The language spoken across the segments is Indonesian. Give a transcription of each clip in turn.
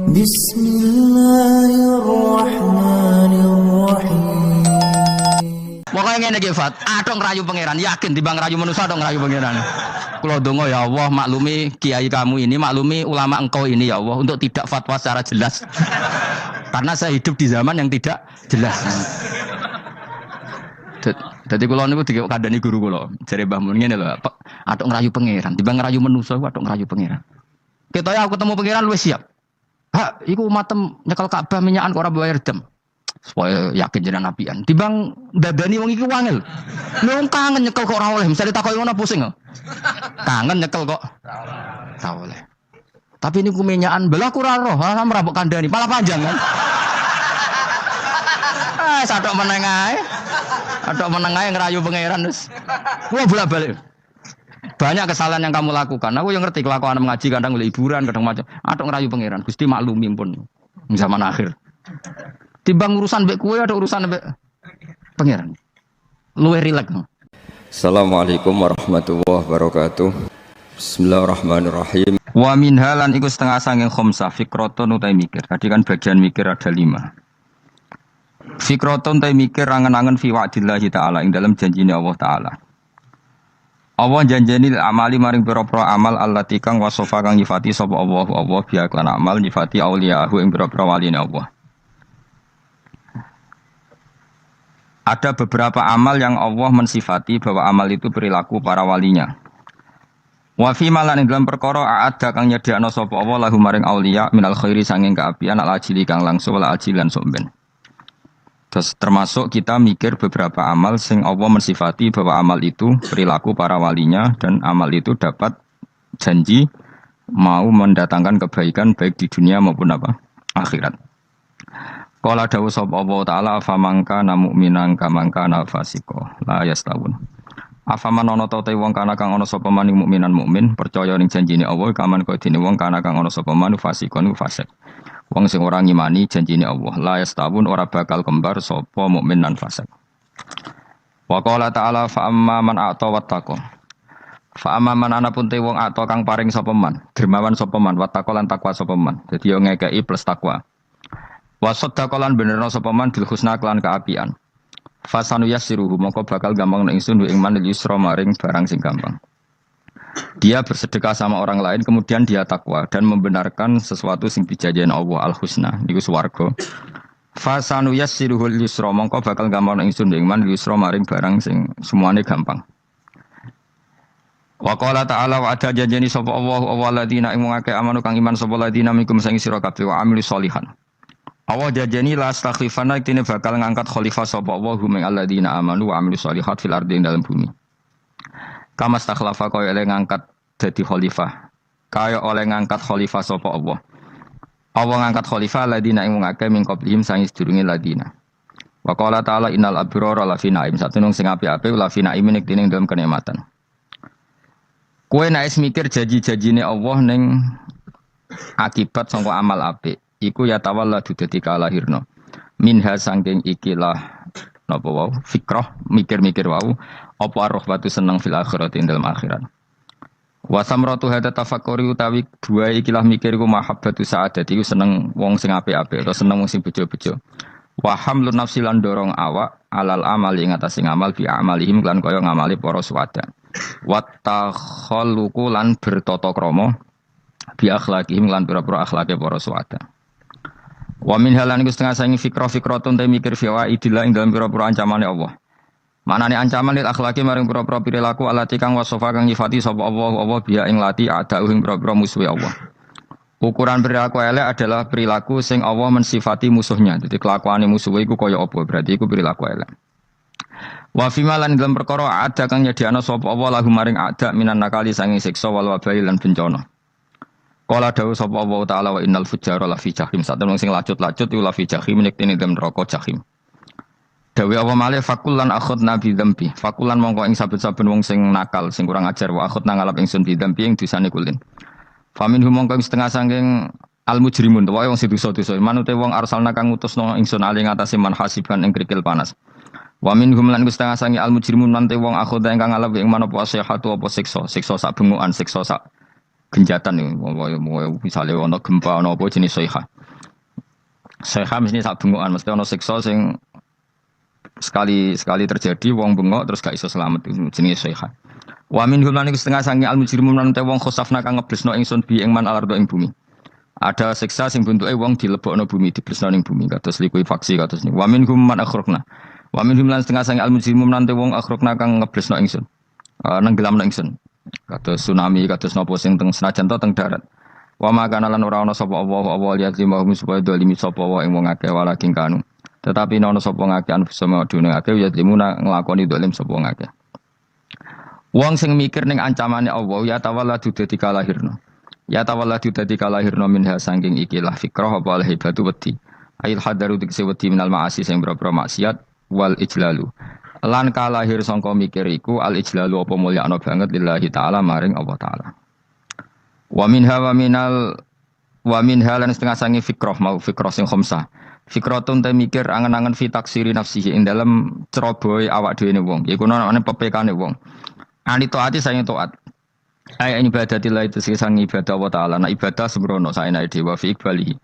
Bismillahirrahmanirrahim. Pokoknya ngene iki Fat, atok ngerayu pangeran, yakin timbang ngerayu manusa atok ngerayu pangeran. Kula donga ya Allah, maklumi kiai kamu ini, maklumi ulama engkau ini ya Allah untuk tidak fatwa secara jelas. Karena saya hidup di zaman yang tidak jelas. Jadi kula niku dikandani guru kula, jare Mbah Mun ngene lho, atok ngerayu pangeran, timbang ngerayu manusa atok ngerayu pangeran. Ketoke aku ketemu pangeran luwih siap. Hak, iku matem nyekel Ka'bah minyakan kok ora bayar dem. Supaya yakin jenengan apian. Timbang dadani wong iki wangel. Wong kangen nyekel kok ora oleh, misale takoki ngono pusing kok. Kangen nyekel kok ora oleh. Tapi niku minyakan belah ku ora roh, ora merabuk kandhani, malah panjang kan. Sadok meneng ae. Adok meneng ae ngerayu pangeran wis. Kuwi bolak-balik. Banyak kesalahan yang kamu lakukan. Aku yang ngerti kelakuan mengaji kadang oleh hiburan, kadang macam. Adok ngerayu pangeran, Gusti maklumi pun zaman akhir. Timbang urusan mbek kowe ada urusan mbek pangeran. Luwe rileks. Assalamualaikum warahmatullahi wabarakatuh. Bismillahirrahmanirrahim. Wa min halan iku setengah sanging khamsah fikratun utai mikir. Tadi kan bagian mikir ada 5. Fikratun utai mikir angen-angen fi wa'dillahi ta'ala ing dalam janjine Allah taala. Allah janjeni amali maring pira-pira amal allati kang wasofa kang nyifati sapa Allah biya lan amal nyifati auliyahu ing pira-pira waline Allah. Ada beberapa amal yang Allah mensifati bahwa amal itu perilaku para walinya. Wa fi malan ing dalam perkara a'adda kang nyediakno sapa Allah lahu maring auliya minal khairi sanging kaapian al ajili kang langsung wala ajilan somben. Terus termasuk kita mikir beberapa amal sing Allah mensifati bahwa amal itu perilaku para walinya dan amal itu dapat janji mau mendatangkan kebaikan baik di dunia maupun akhirat. Qala dawu sapa Allah taala afamangka mu'minan kamangka fasiko la yastawun. Afaman ana ta wong kana kang ana sapa maning mukminan mukmin percaya ning janjine Allah kaman kaya dene wong kana kang ana sapa manu fasikon fasik. Wong sing ora ngimani janjine Allah la yastawun ora bakal kembar sapa mukmin lan fasik. Wa qala ta'ala fa amma man a'ta wattaqa. Fa amma man ana pun te wong a'ta kang paring sapa man, dermawan sapa man, wattaqa lan takwa sapa man. Dadi yo ngekeki plus takwa. Wa saddaqa lan benerno sapa man bil husna kelan kaapian. Fasanu yassiruhu mongko bakal gampang nek ingsun ing man yusra maring barang sing gampang. Dia bersedekah sama orang lain kemudian dia takwa dan membenarkan sesuatu sing dijanjikan Allah al-husna niku swarga. Fasanu yassiruhul yusra mongko bakal gampang ingsun ing man yusra maring barang sing semuanya gampang. Wa qala ta'ala wa ada janjeni sapa Allah ladina ing ngake amanu kang iman sapa ladina minkum sing sira kabeh wa amili sholihan. Allah janjeni la astakhlifana tine bakal ngangkat khalifah sapa Allah hum ing alladina amanu wa amili sholihat fil ardi dalam bumi. Kama stakhlafa kaya oleh ngangkat jadi khalifah. Kaya oleh ngangkat khalifah sapa Allah. Allah ngangkat khalifah ladina ing ngake min qablihim sangis durunge ladina. Wa qala ta'ala innal abrara la fi na'im satunung sing apik-apik la fi na'im ning dening dalam kenikmatan. Kowe nek mikir janji-janjine Allah ning akibat sangka amal apik, iku ya tawalla dadi kalahirna. Minha sangking ikilah napa wau fikrah mikir-mikir wau apa arrohbatu seneng fil akhirat ing dalam akhirat. Wa samratu hada tafakkuri utawi dua ikilah mikir iku mahabbatu sa'adati iku seneng wong sing apik-apik atau seneng wong sing bejo-bejo. Wa hamlun nafsi lan dorong awak alal amali ing atase ngamal bi amalihim lan kaya ngamali para suwada. Wa takhalluqu lan bertata krama bi akhlaqihim lan pira-pira akhlake para suwada. Wa min halan iku setengah sangi fikratun ta mikir fiwa idillah ing dalam pira-pira ancamane Allah. Manane ancaman lil akhlaki maring pira-pira perilaku alati kang wasofa kang nyifati sapa Allah biya ing lati ada ing pira-pira musuhe Allah. Ukuran perilaku elek adalah perilaku sing Allah mensifati musuhnya. Jadi kelakuane musuhe iku kaya apa? Berarti iku perilaku elek. Wa fi malan dalam perkara ada kang nyediakno sapa Allah lahu maring ada minan nakali sangi siksa wal wabai lan bencana. Qala dawu sapa Allah taala wa innal fujjara la fi jahim. Satemung sing lacut-lacut iku la fi jahim nek dene dalam neraka jahim. Dawe Allah malih fakulan akhadna bi dzambi. Fakulan mongko ing saben-saben wong sing nakal, sing kurang ajar wa akhadna ngalap ingsun bi dzambi ing dosane kulin. Famin mongko setengah saking al mujrimun wae wong sing dosa-dosa. Manute wong arsalna kang ngutusno ingsun ali ngatasi man hasiban ing krikil panas. Wa minhum lan setengah saking al mujrimun nante wong akhadha ingkang ngalap ing manapa asihatu apa siksa sak bengukan siksa sak genjatan nih, misalnya ono gempa ono apa jenis soiha. Soiha mesti sak bengokan, mesti ono siksa sing sekali terjadi wong bengok terus gak iso selamat itu jenis soiha. Wa min lan iku setengah sange al mujrimun lan wong khosafna kang ngeblesno ingsun bi ing man alardo ing bumi. Ada siksa sing bentuke wong dilebokno bumi diblesno ning bumi kados likuifaksi kados niku. Wa min man akhrokna. Wa min lan setengah sange al mujrimun lan wong akhrokna kang ngeblesno ingsun. Nenggelamno ingsun. Kados tsunami kados napa sing teng senajan to teng darat. Wa makana lan ora ana sapa Allah lihat limahum supaya dolimi sapa wa ing wong akeh walaking kanu. Tetapi ana sapa ngakeh anfusama dune akeh ya limuna nglakoni dolim sapa ngakeh. Wong sing mikir ning ancamane Allah ya tawalladu dadi kalahirna. Ya tawalladu dadi kalahirna minha saking ikilah fikrah apa al-hibatu wedi. Ail hadaru dikse wedi minal ma'asi sing boro-boro maksiat wal ijlalu. Lan kalahir sangka mikir iku al-ijlalu apa mulyakno banget lillahi taala maring Allah taala. Wa minha lan setengah sangi fikrah mau fikrah sing khamsah. Fikratun te mikir angen-angen fi taksiri nafsihi ing dalem cerobohe awak dhewe wong. Iku ana pepekane wong. Ani taati sayang taat. Ai ibadatillah itu sang ibadah Allah taala. Nah ibadah sembrono saenake dewa fi iqbalihi.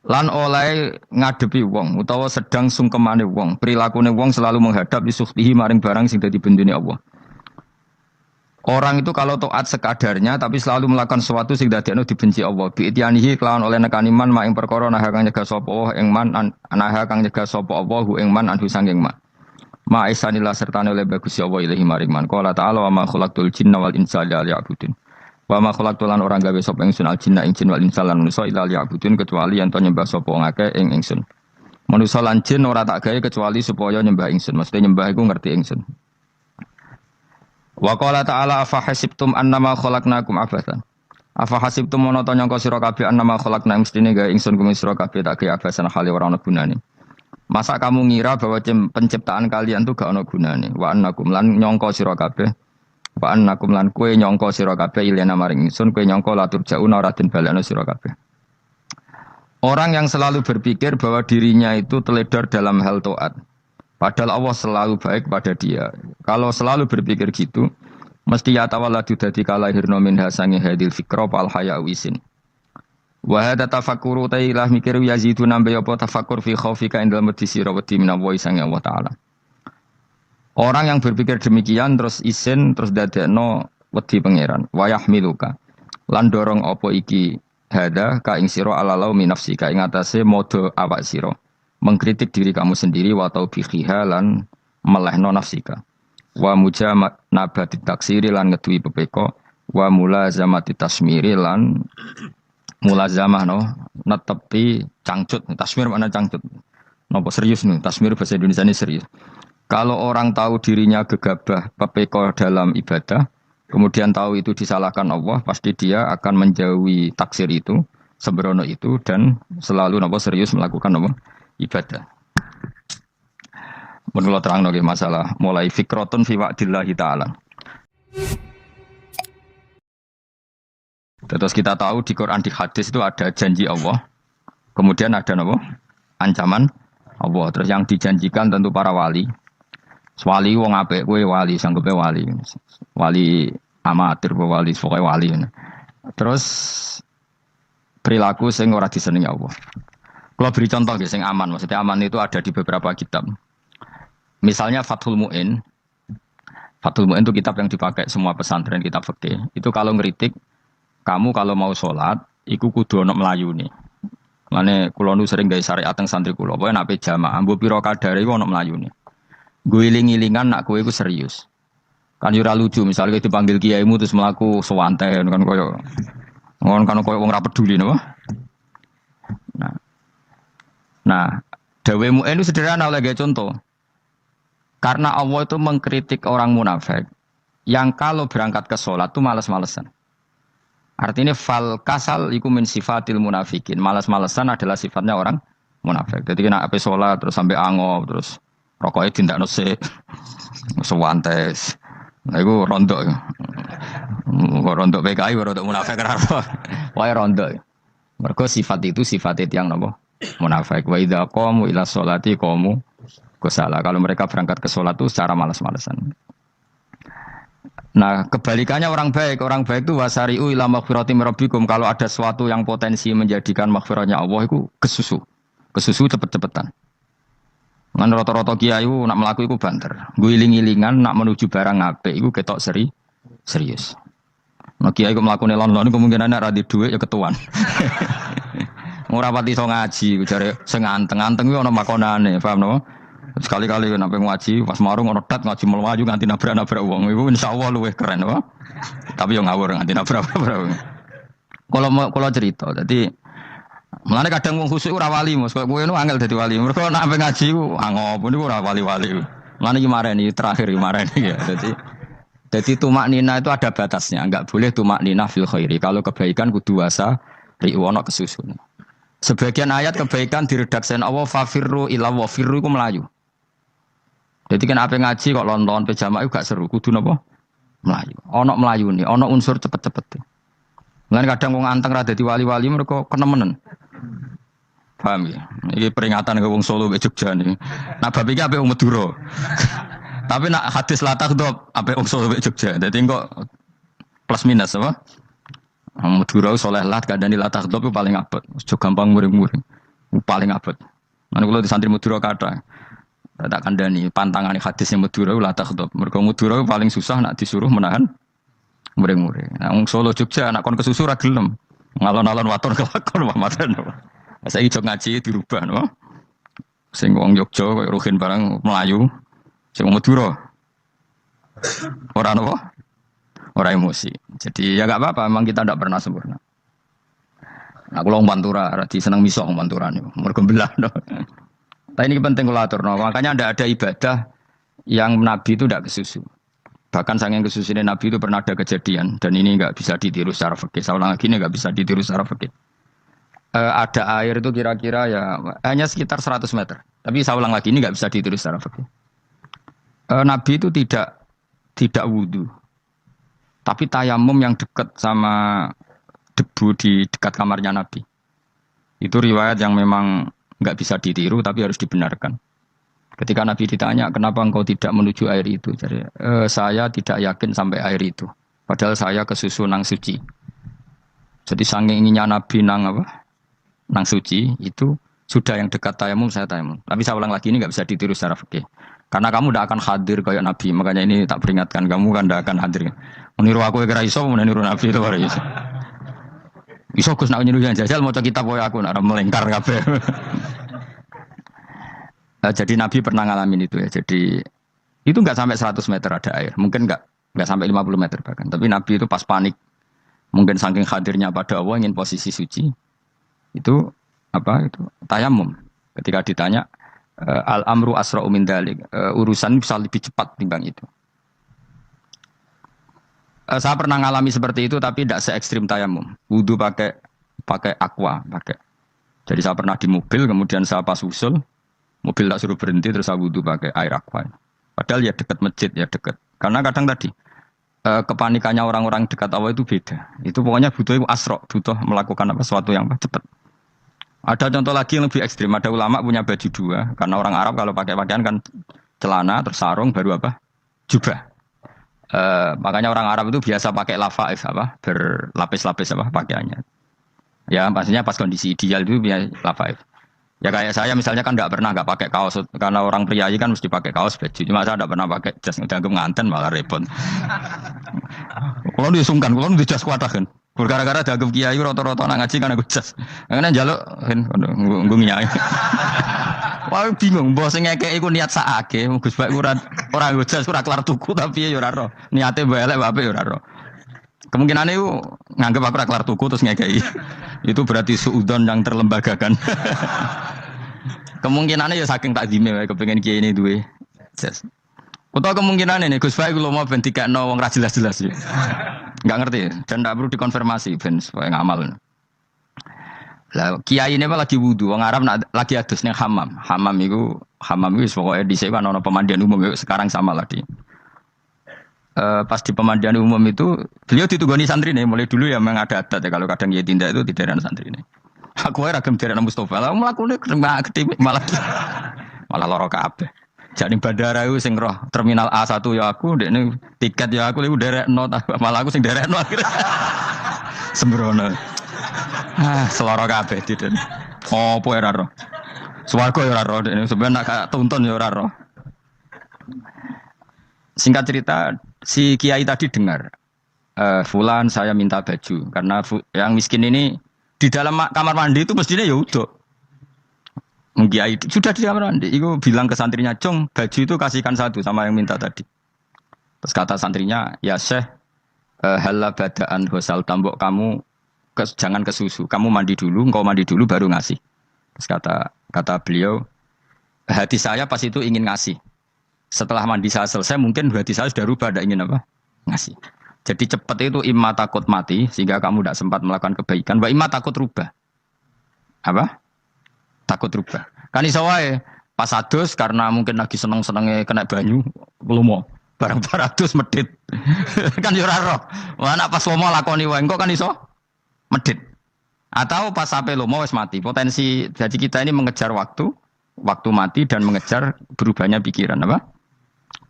Lan oleh ngadepi wong utawa sedang sungkemane wong, prilakune wong selalu menghadap isuhtihi maring barang sing dadi bendune Allah. Orang itu kalau taat sekadarnya tapi selalu melakukan sesuatu sing dadekno dibenci Allah. Bi ityanihi kelawan oleh nekaniman mak ing perkara nah kang nyegah sapa Allah ing man anaha kang nyegah sapa Allah hu ing man anhu sanging man. Ma isanillah sertane oleh bagus ya Allah ilahi maring man. Qala ta'ala wa ma khalaqtul jinna wal insa illa liya'budun. Wa ma khalaqtul lan orang gawe sapa ingsun al jinna ing jin wal insa lan manusa illa liya'budun kecuali yen to nyembah sapa ngake ing ingsun. Manusa lan jin ora tak gawe kecuali supaya nyembah ingsun. Mesti nyembah iku ngerti ingsun. Wa qala ta'ala afa hasibtum annama khalaqnakum abathan. Afa hasibtum ana ta nyangka sira kabeh annama khalaqna mestine gawe ingsun kuwi sira kabeh tak gawe abasan hale ora ana gunane. Masa kamu ngira bahwa penciptaan kalian tuh gak ana gunane. Wa annakum lan nyangka sira kabeh. Wa annakum lan kowe nyangka sira kabeh ilena maring ingsun kowe nyangka latur jauna ora den balekno sira kabeh. Orang yang selalu berpikir bahwa dirinya itu teledor dalam hal taat. Padahal Allah selalu baik pada dia. Kalau selalu berpikir gitu, mesti ya tawalladu dadi kalahirna minha sange hadil fikra pal haya wisin. Wa hada tafakkuru tailah mikir yazidu nambe apa tafakkur fi khaufika indal madisira wedi minallahi sange Allah taala. Orang yang berpikir demikian terus isin terus dadekno wedi pangeran. Wa yahmiluka. Lan dorong apa iki hada ka ing sira alalau min nafsika ing atase modo awak sira. Mengkritik diri kamu sendiri wa taubihiha lan melehno nafsika wa mujanabati taksiri lan ngeduwi pepeko wa mulazamati tasmiri lan mulazamah no netepi cangcut. Tasmir mana cangcut napa serius nih tasmir bahasa Indonesia ini serius. Kalau orang tahu dirinya gegabah pepeko dalam ibadah kemudian tahu itu disalahkan Allah pasti dia akan menjauhi taksir itu sembrono itu dan selalu napa serius melakukan napa ibadah. Menurut terang nggih masalah mulai fikratun fi wa'dillahi ta'ala. Terus kita tahu di Quran di hadis itu ada janji Allah. Kemudian ada napa? Ancaman Allah. Terus yang dijanjikan tentu para wali. Wali wong apik kowe wali sanggepe wali. Wali amatir wali pokoke wali. Terus perilaku sing ora disenengi Allah. Kalau beri contoh yang aman, maksudnya aman itu ada di beberapa kitab. Misalnya Fathul Mu'in. Fathul Mu'in itu kitab yang dipakai semua pesantren kitab fikih. Itu kalau ngeritik, kamu kalau mau sholat, iku kudu ana mlayune. Mane kula nu sering gawe syariat teng santri kula, pokoke nek jamaah, mbok pira kadare iku ana mlayune. Guling-gilingan nak kowe iku serius. Kan yo ora lucu, misalnya dipanggil kiaimu terus mlaku sewanten kan koyo wong ora peduli napa. Nah, dawe Mu'in itu sederhana oleh contoh. Karena Allah itu mengkritik orang munafik yang kalau berangkat ke sholat itu malas-malesan. Artinya fal kasal iku min sifatil munafikin. Malas-malesan adalah sifatnya orang munafik. Jadi kena ape sholat terus sampai angop terus rokoknya tindak nose sewantes. Nah itu rontok. Rontok PKI, rontok munafik kenapa? Wah rontok. Mergo sifat itu sifat yang napa? Munafik. Wa idza qamu ila sholati qamu kusala. Kalau mereka berangkat ke sholat itu secara malas-malesan. Nah, kebalikannya orang baik itu wasari'u ila maghfirati min rabbikum. Kalau ada sesuatu yang potensi menjadikan maghfiratnya Allah itu kesusu cepet-cepetan. Ngan rata-rata kiai nak melaku iku banter. Guiling-ilingan nak menuju barang apik iku ketok serius. Nah kiai iku mlakune lon-lon kemungkinan nek ra di dhuwit ya ketuan. Ora pati iso ngaji jare sing anteng-anteng kuwi ana makonane, paham napa? Sekali-kali nek ngaji pas marung ana tat ngaji mlayu nganti nabrak-nabrak wong. Iku insyaallah luwih keren apa? Tapi yo ngawur nganti nabrak-nabrak. Kalau cerita, jadi mulane kadang wong khusuk ora wali Mas, kowe nu angel dadi wali. Mergo nek ape ngaji ku angop niku ora wali-wali. Mulane iki mareni terakhir mareni ya. Jadi tumak nina itu ada batasnya, enggak boleh tumak nina fil khairi. Kalau kebaikan kudu wasa riwono kesusun. Sebagian ayat kebaikan diredaksen Allah fafirru ila wa firru iku melayu. Jadi kan ape ngaji kok lonton pe jamak iku gak seru, kudu napa? Melayu. Ana melayune, ana unsur cepet-cepet. Mulane kadang wong anteng ra dadi wali-wali mereka kenemenen. Paham ya? Ini peringatan ke wong Solo ke Jogja nih. Nah bab iki apik wong Madura. Tapi nak hadis latah dop apik wong Solo ke Jogja. Dadi kok plus minus apa? Madura soleh lat kadang latah dop itu paling abot. Ojo gampang muring-muring. Paling abot. Lan kula di santri Madura kathah. Tak kandhani pantangane hadisnya Madura latah dop. Mergo Madura paling susah nak disuruh menahan muring-muring. Nah wong Solo Jogja nak kon kesusu ra gelem. Ngalon-alon waton kelakon pamatan. Saiki jog ngaji dirubah no. Sing wong Jogja koyo Ruhin barang Melayu. Sing wong Madura. Ora napa? Ora emosi. Jadi ya enggak apa-apa, memang kita tidak pernah sempurna. Nah, kula wong Pantura ra seneng misok wong Pantura niku. Mergo belah no. Tapi ini penting kula aturno. Makanya ada ibadah yang Nabi itu tidak kesusu. Bahkan saking kesusunnya Nabi itu pernah ada kejadian dan ini enggak bisa ditiru secara fikih. Saya ulang lagi ini enggak bisa ditiru secara fikih. Ada air itu kira-kira ya hanya sekitar 100 meter. Tapi saya ulang lagi ini enggak bisa ditiru secara fikih. Nabi itu tidak wudu. Tapi tayamum yang dekat sama debu di dekat kamarnya Nabi. Itu riwayat yang memang enggak bisa ditiru tapi harus dibenarkan. Ketika Nabi ditanya, kenapa engkau tidak menuju air itu? Jadi, saya tidak yakin sampai air itu. Padahal saya kesusu nang suci. Jadi saking inginnya Nabi nang suci, itu sudah yang dekat tayamum, saya tayamum. Tapi saya ulang lagi, ini nggak bisa ditiru secara fikih. Karena kamu tidak akan hadir kayak Nabi. Makanya ini tak peringatkan, kamu kan tidak akan hadir. Meniru aku kira iso, meniru Nabi itu baru iso. Iso Gus nak meniru yang jajal, mau kitab boy aku, nak melengkar kabeh. Jadi Nabi pernah ngalamin itu ya. Jadi itu nggak sampai 100 meter ada air, mungkin nggak sampai 50 meter bahkan. Tapi Nabi itu pas panik, mungkin saking hadirnya pada Allah ingin posisi suci, itu tayamum. Ketika ditanya al amru asra'u min dzalik, urusan bisa lebih cepat timbang itu. Saya pernah ngalami seperti itu tapi tidak se ekstrim tayamum. Wudu pakai aqua, pakai. Jadi saya pernah di mobil, kemudian saya pas usul. Mobil tak suruh berhenti terus saya wudu pakai air aqua. Padahal ya dekat masjid ya dekat. Karena kadang tadi kepanikannya orang-orang dekat Allah itu beda. Itu pokoknya butuh asro, butuh melakukan sesuatu yang cepat. Ada contoh lagi yang lebih ekstrim. Ada ulama punya baju dua. Karena orang Arab kalau pakai pakaian kan celana terus sarung baru jubah. Makanya orang Arab itu biasa pakai lafaif berlapis-lapis pakaiannya. Ya pastinya pas kondisi ideal itu biasa lafaif. Ya kayak saya misalnya kan nggak pakai kaos karena orang priayi kan mesti pakai kaos baju. Cuma saya nggak pernah pakai jas ngedangkem nganten malah repot. Kalau disungkan, kalau di jas kuatah kan. Gara-gara dagem kiai rata-rata nak ngaji kan aku jas. Karena jaluk kan nggung nyai. Wah bingung, bos ngekek iku niat sakake, Gus Baik ora jas ora kelar tuku tapi ya ora ro. Niate elek wae ya ora ro. Kemungkinan itu nganggep aku ora kelar tuku terus ngekeki. Itu berarti suudzon yang terlembagakan. Kemungkinannya ya saking takdime wae kepengin kiai ini duwe jas. Utawa kemungkinan ini Gus Baik lu mau ben dikekno wong ra jelas-jelas ya. Enggak ngerti dan enggak perlu dikonfirmasi ben supaya ngamal. Lah kiai ini lagi wudu, wong Arab lagi adus ning hammam. Hammam iku pokoke dhisik kan ana pemandian umum sekarang sama lagi. Pas di pemandian umum itu beliau ditugoni santri nih mulai dulu ya memang ada adat ya kalau kadang dia tindak itu tidak ada santri nih. Aku ragam dari Mustafa lah melakukannya gede malah loro kabeh. Jadi bandara itu sing roh terminal A1 ya aku, dekne tiket ya aku iku derekno malah aku sing derekno akhirnya. Sembrono. Seloro kabeh diden. Opo ora roh. Swarga ya ora roh dekne sampeyan nak tuntun ya ora roh. Singkat cerita si kiai tadi dengar fulan saya minta baju karena yang miskin ini di dalam kamar mandi itu mestinya ya udah. Kiai sudah di kamar mandi, itu bilang ke santrinya, "Jong, baju itu kasihkan satu sama yang minta tadi." Terus kata santrinya, "Ya Syekh, halla badaan hosal tambok kamu jangan ke susu, kamu mandi dulu, engkau mandi dulu baru ngasih." Terus kata beliau, hati saya pas itu ingin ngasih. Setelah mandi saya selesai, mungkin hati saya sudah rubah, tidak ingin apa? Ngasih. Jadi cepat itu imma takut mati, sehingga kamu tidak sempat melakukan kebaikan, wa imma takut rubah. Apa? Takut rubah. Kan iso wae pas adus karena mungkin lagi seneng-senenge kena banyu, lumo. Barang adus medit. Kan yo ora roh. Ana pas lumo lakoni wae engko kan iso medit. Atau pas sampai lumo wis mati. Potensi jadi kita ini mengejar waktu mati dan mengejar berubahnya pikiran apa?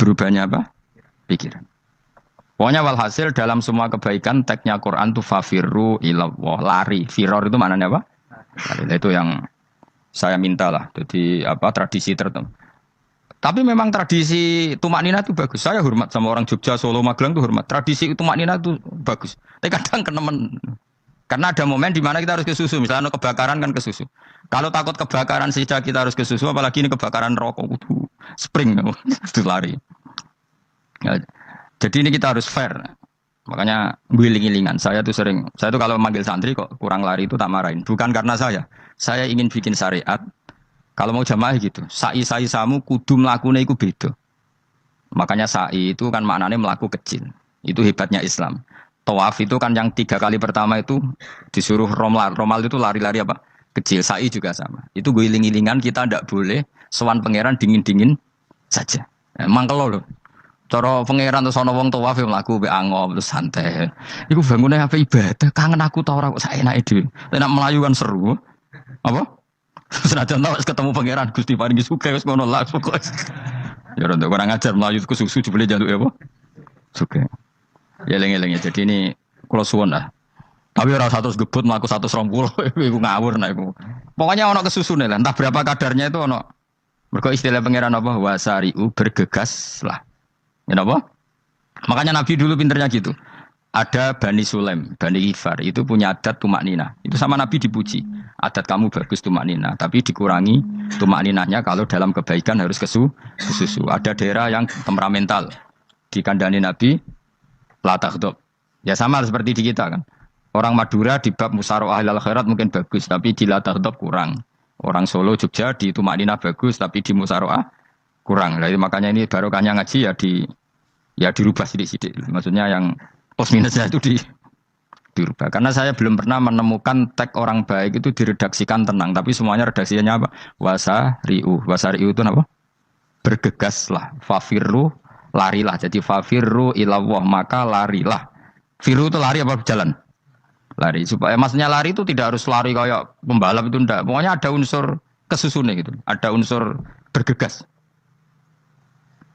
Berubahnya apa? Pikiran. Pokoknya walhasil dalam semua kebaikan teksnya Quran itu fafirru ilallah, lari. Firor itu maknanya apa? Lari. Itu yang saya minta lah, jadi apa tradisi tertentu. Tapi memang tradisi tumak nina itu bagus. Saya hormat sama orang Jogja, Solo, Magelang itu hormat. Tradisi tumak nina itu bagus. Tapi kadang kenemen. Karena ada momen di mana kita harus ke susu. Misalnya kebakaran kan ke susu. Kalau takut kebakaran saja kita harus ke susu, apalagi ini kebakaran rokok, spring itu lari. Ya, jadi ini kita harus fair. Makanya guling-gilingan. Saya tuh kalau manggil santri kok kurang lari itu tak marahin. Bukan karena saya ingin bikin syariat. Kalau mau jamaah gitu, sa'i samu kudu mlakune iku beda. Makanya sa'i itu kan maknanya melaku kecil. Itu hebatnya Islam. Tawaf itu kan yang 3 kali pertama itu disuruh romal. Romal itu lari-lari apa? Kecil. Sa'i juga sama. Itu guling-gilingan kita ndak boleh sowan pangeran dingin-dingin saja. Emang kalau loh. Cara pangeran terus ana wong tawaf mlaku mbek angop terus santai. Iku bangune apa ibadah, kangen aku ta ora kok saenake dhewe. Nek melayu kan seru. Apa? Senajan tau ketemu pangeran Gusti paringi sugih wis ngono lah pokoke. Ya ora kurang ajar melayu ku susu dibeli jaluk apa? Sugih. Ya eling-eling ya. Jadi ini kula suwun lah. Tapi ora 100 gebut mlaku 120 iku ngawur nek iku. Pokoknya ana kesusune lah, entah berapa kadarnya itu ana. Mergo istilah pangeran apa? Wasari'u bergegas lah. Ya apa? Makanya Nabi dulu pinternya gitu. Ada Bani Sulaim, Bani Ghifar, itu punya adat tumak nina. Itu sama Nabi dipuji. Adat kamu bagus tumak nina, tapi dikurangi tumak ninahnya kalau dalam kebaikan harus ke susu. Ada daerah yang temperamental. Dikandani Nabi, la takhdhab. Ya sama seperti di kita kan. Orang Madura di bab musyawarah ahlul khairat mungkin bagus, tapi di la takhdhab kurang. Orang Solo, Jogja di tumak nina bagus, tapi di musyawarah kurang. Jadi makanya ini barokahnya ngaji ya dirubah sidik-sidik. Maksudnya yang plus minusnya itu dirubah. Karena saya belum pernah menemukan teks orang baik itu diredaksikan tenang, tapi semuanya redaksinya apa? Wasari'u. Wasari'u itu apa? Bergegaslah. Fafirru, larilah. Jadi fafirru ilallah, maka larilah. Firu itu lari apa berjalan? Lari. Supaya maksudnya lari itu tidak harus lari kayak pembalap itu enggak. Pokoknya ada unsur kesusunnya gitu. Ada unsur bergegas.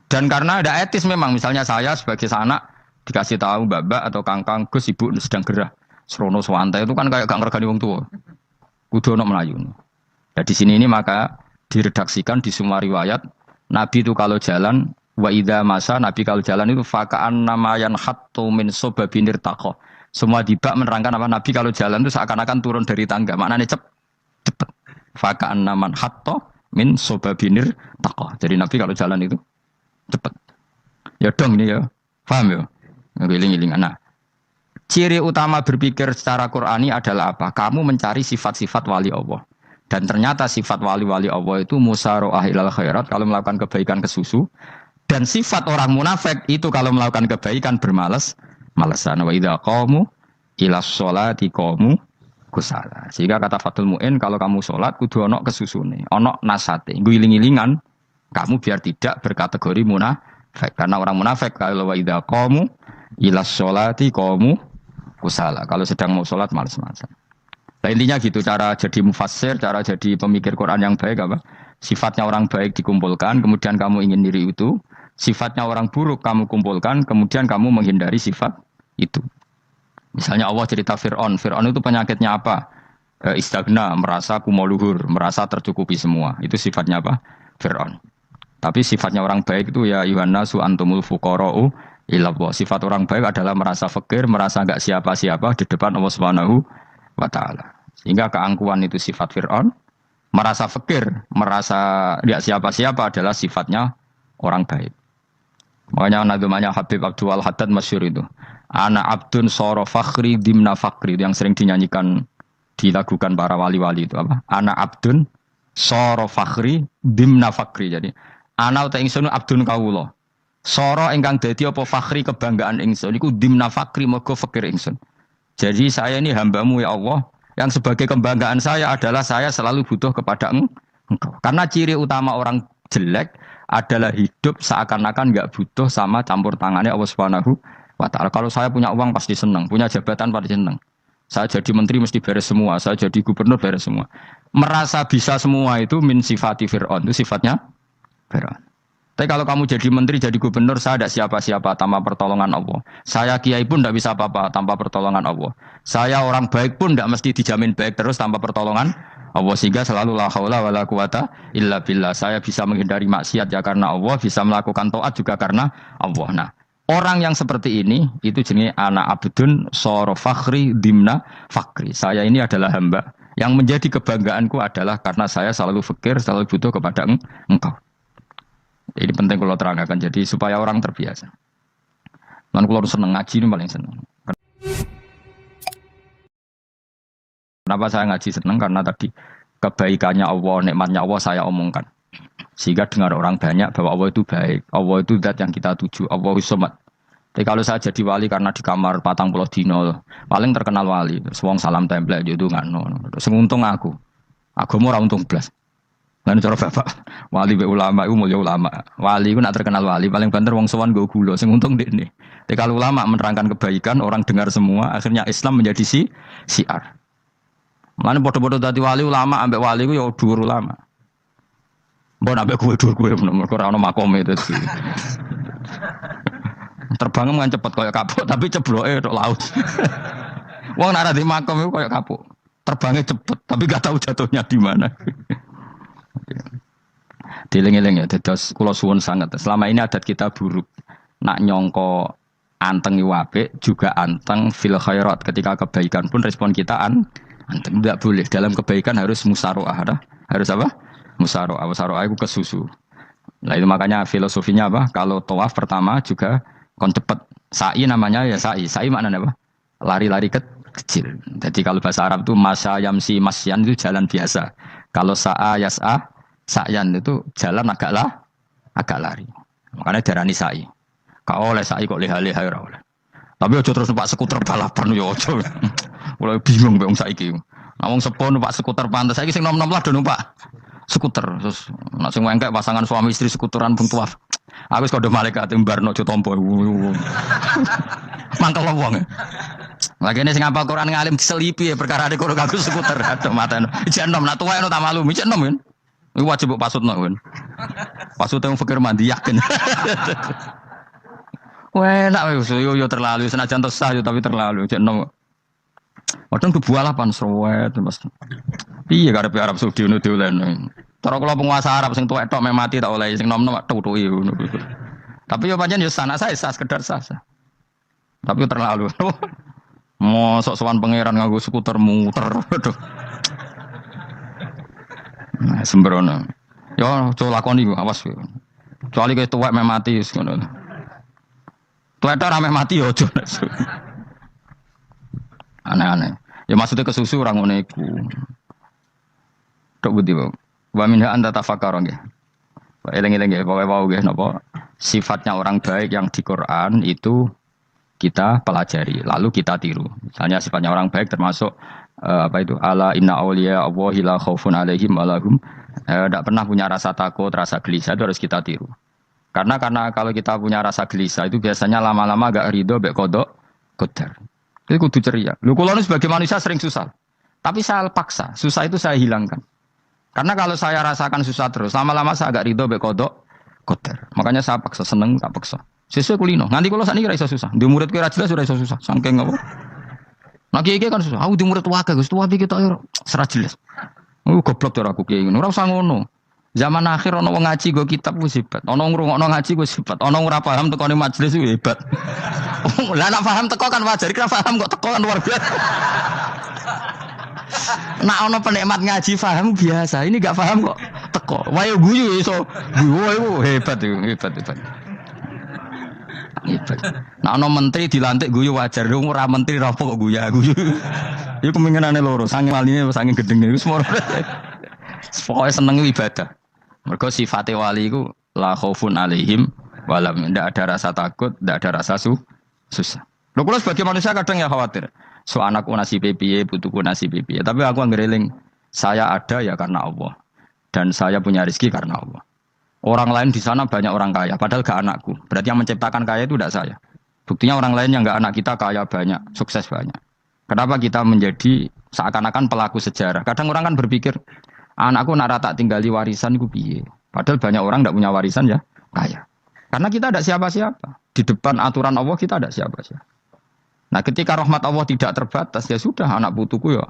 Dan karena ada etis memang, misalnya saya sebagai anak dikasih tahu babak atau kangkang Gus ibu sedang gerah, serono swantai itu kan kayak gak ngergani wong tua, kudu ono melayu. Nah di sini ini maka diredaksikan di semua riwayat Nabi itu kalau jalan wa idza masa Nabi kalau jalan itu fakaan namayan hattu min sobabinir tako. Semua dibak menerangkan apa Nabi kalau jalan itu seakan-akan turun dari tangga, maknanya cepet. Fakaan naman hatto min sobabinir tako. Jadi Nabi kalau jalan itu cepat. Ya dong ini ya. Paham ya? Ngiling-ngiling. Nah, ciri utama berpikir secara Qur'ani adalah apa? Kamu mencari sifat-sifat wali Allah. Dan ternyata sifat wali-wali Allah itu musyaroah ilal khairat kalau melakukan kebaikan ke susu. Dan sifat orang munafik itu kalau melakukan kebaikan bermalas-malasan. Wa idza qamu ila sholati qamu kusala. Sehingga kata Fathul Mu'in kalau kamu sholat kudu ono kesusune, ono nasate. Ngiling-ngilingan kamu biar tidak berkategori munafik. Karena orang munafik kalau wa idza qamu ila sholati qamu kusala. Kalau sedang mau sholat malas-malasan. Nah, intinya gitu cara jadi mufassir, cara jadi pemikir Quran yang baik apa? Sifatnya orang baik dikumpulkan, kemudian kamu ingin diri itu. Sifatnya orang buruk kamu kumpulkan, kemudian kamu menghindari sifat itu. Misalnya Allah cerita Fir'aun. Fir'aun itu penyakitnya apa? Istagna, merasa kumoluhur, merasa tercukupi semua. Itu sifatnya apa? Fir'aun. Tapi sifatnya orang baik itu ya Yuhannasu antumul fuqara'u ilallah. Sifat orang baik adalah merasa fakir, merasa enggak siapa-siapa di depan Allah Subhanahu wa taala. Sehingga keangkuhan itu sifat Fir'aun, merasa fakir, merasa enggak siapa-siapa adalah sifatnya orang baik. Makanya nadumanya Habib Abdul Haddad masyhur itu. Ana abdun soro fakhri dimna fakri, yang sering dinyanyikan dilakukan para wali-wali itu apa? Ana abdun soro fakhri dimna fakri. Jadi ana uta ingsun abdun kawula. Soro ingkang dadi apa fakhri kebanggaan ingsun iku dimna fakri mergo fakir ingsun. Jadi saya ini hambamu ya Allah, yang sebagai kebanggaan saya adalah saya selalu butuh kepada engkau. Karena ciri utama orang jelek adalah hidup seakan-akan enggak butuh sama campur tangannya Allah Subhanahu wa ta'ala. Kalau saya punya uang pasti senang, punya jabatan pasti senang. Saya jadi menteri mesti beres semua, saya jadi gubernur beres semua. Merasa bisa semua itu min sifati Fir'aun, itu sifatnya Fir'aun. Tapi kalau kamu jadi menteri, jadi gubernur, saya tidak siapa-siapa tanpa pertolongan Allah. Saya kiai pun tidak bisa apa-apa tanpa pertolongan Allah. Saya orang baik pun tidak mesti dijamin baik terus tanpa pertolongan Allah. Sehingga selalu la haula wala quwata illa billah. Saya bisa menghindari maksiat ya karena Allah, bisa melakukan taat juga karena Allah. Nah, orang yang seperti ini, itu jenis anak abdun soro fakhri dimna fakri. Saya ini adalah hamba. Yang menjadi kebanggaanku adalah karena saya selalu fakir, selalu butuh kepada engkau. Ini penting kalau terangkan, jadi supaya orang terbiasa. Dan kalau seneng ngaji ini paling seneng. Kenapa saya ngaji seneng? Karena tadi kebaikannya Allah, nikmatnya Allah saya omongkan. Sehingga dengar orang banyak bahwa Allah itu baik. Allah itu zat yang kita tuju. Allah Somad. Tapi kalau saya jadi wali karena di kamar patang pulau dino, paling terkenal wali. Wong salam template itu nggak no. Semuntung aku mau untung belas. Lalu cara bapak wali be ulama itu mulia ulama. Wali itu nak terkenal wali paling banter wong sowan go gula. Semuntung dek nih. Tapi kalau ulama menerangkan kebaikan, orang dengar semua. Akhirnya Islam menjadi siar. Lalu bodoh-bodoh tadi wali ulama ambek wali itu ya dhuwur ulama. Mbok ambek gue mergo ora ono makom itu. Terbang kan cepet kayak kapuk tapi cebloke tok laut. Wong nek ora di makom itu kayak kapuk. Terbangnya cepet tapi gak tahu jatuhnya di mana. Dieling-eling ya, dados kula suwun sangat. Selama ini adat kita buruk. Nak nyongko anteng iwape juga anteng fil khairat. Ketika kebaikan pun respon kita anteng. Tidak boleh. Dalam kebaikan harus musaroah. Harus apa? Musaroah. Musaroah itu kesusu. Nah itu makanya filosofinya apa? Kalau tawaf pertama juga kon cepet. Sa'i namanya ya sa'i. Sa'i maknanya apa? Lari-lari kecil. Jadi kalau bahasa Arab itu masya yamsi masyan itu jalan biasa. Kalau sa'a yas'a sa'yan itu jalan agak lari. Makanya darani sa'i. Kau oleh sa'i kok leha-leha ora oleh. Tapi aja terus numpak skuter balapan yo aja. Mulai bingung mbek wong saiki. Nah wong sepo numpak skuter pantes saiki sing nom-nom lah do numpak skuter. Terus nek sing engkek pasangan suami istri skuteran pun tuaf. Aku wis kodho malaikat mbarno aja tampa. Mangkel wong. Lagi ini sing ngapal Quran ngalim diselipi ya perkara ada kurang aku skuter atau mata no. Ijek nom nak tuwa no tak malu, ijek nom kan. Iku wajib pasut no kan. Pasut yang fikir mandi yakin. Wah, nak yo terlalu senajan sah tapi terlalu ijek nom. Padahal kebalapan srowet Mas. Piye karepe Arab Saudi ngono diulen. Cara kula penguasa Arab sing tuwek tok mati tak oleh sing nom-nom tutuki ngono. Tapi yo pancen yo sana saya sah sekedar sah. Tapi terlalu. Mosok sowan pangeran nganggo skuter muter. Aduh. Nah, sembrono. Yo aja lakoni awas. Kecuali kowe tuwek meh mati wis ngono. Tuwek ora meh mati yo aja. Aneh-aneh. Ya maksudnya kesusu ora ngono iku. Tok budi wae. Wa minha anta tafakkar nggih. Eling-eling nggih pokoke wau nggih napa sifatnya orang baik yang di Quran itu kita pelajari, lalu kita tiru. Misalnya sifatnya orang baik termasuk apa itu? Ala inna auliya Allahi la khaufun alaihim wa lahum tidak pernah punya rasa takut, rasa gelisah, itu harus kita tiru. Karena kalau kita punya rasa gelisah itu biasanya lama-lama agak ridho, mbek kodok, qadar. Itu kudu ceria. Lho kula sebagai manusia sering susah. Tapi saya paksa, susah itu saya hilangkan. Karena kalau saya rasakan susah terus, lama-lama saya agak ridho bekodok kotor. Makanya saya paksa, seneng tak paksa. Sesuai kulino. Nanti kalau saat ini rasa susah. Di murid kira jelas sudah rasa susah. Sangking apa? Nah kiai kan susah. Aku di murid wakil, Gus tua kita ayo serat jelas. Goblok cara aku kiai ngono. Ora usah ngono. Zaman akhir ono wong ngaji go kitab ku hebat. Ono ngrungokno ngaji ku hebat. Ono ora paham tekone majelis ku hebat. Lah nek paham teko kan wajar, kira paham kok teko kan luar biasa. Nak ono penikmat ngaji paham biasa. Ini gak paham kok teko. Wayo guyu iso. Guyu hebat itu, hebat. Hebat. Nak ono menteri dilantik guyu wajar. Wong ora menteri ra kok guyu. Iku kemungkinane loro, saking waline saking gedenge iku semua. Pokoke seneng ibadah. Mergo sifate wali iku la khaufun alaihim walam, ndak ada rasa takut, ndak ada rasa susah. Lho kula sebagai manusia kadang ya khawatir. So anakku nasibe piye, putuku nasibe piye. Tapi aku ngereling, saya ada ya karena Allah. Dan saya punya rezeki karena Allah. Orang lain di sana banyak orang kaya, padahal gak anakku. Berarti yang menciptakan kaya itu tidak saya. Buktinya orang lain yang gak anak kita kaya banyak, sukses banyak. Kenapa kita menjadi seakan-akan pelaku sejarah? Kadang orang kan berpikir, anakku nak tak tinggali warisan ku piye. Padahal banyak orang tidak punya warisan ya kaya. Karena kita tidak siapa-siapa. Di depan aturan Allah kita tidak siapa-siapa. Nah ketika rahmat Allah tidak terbatas, ya sudah anak putuku ya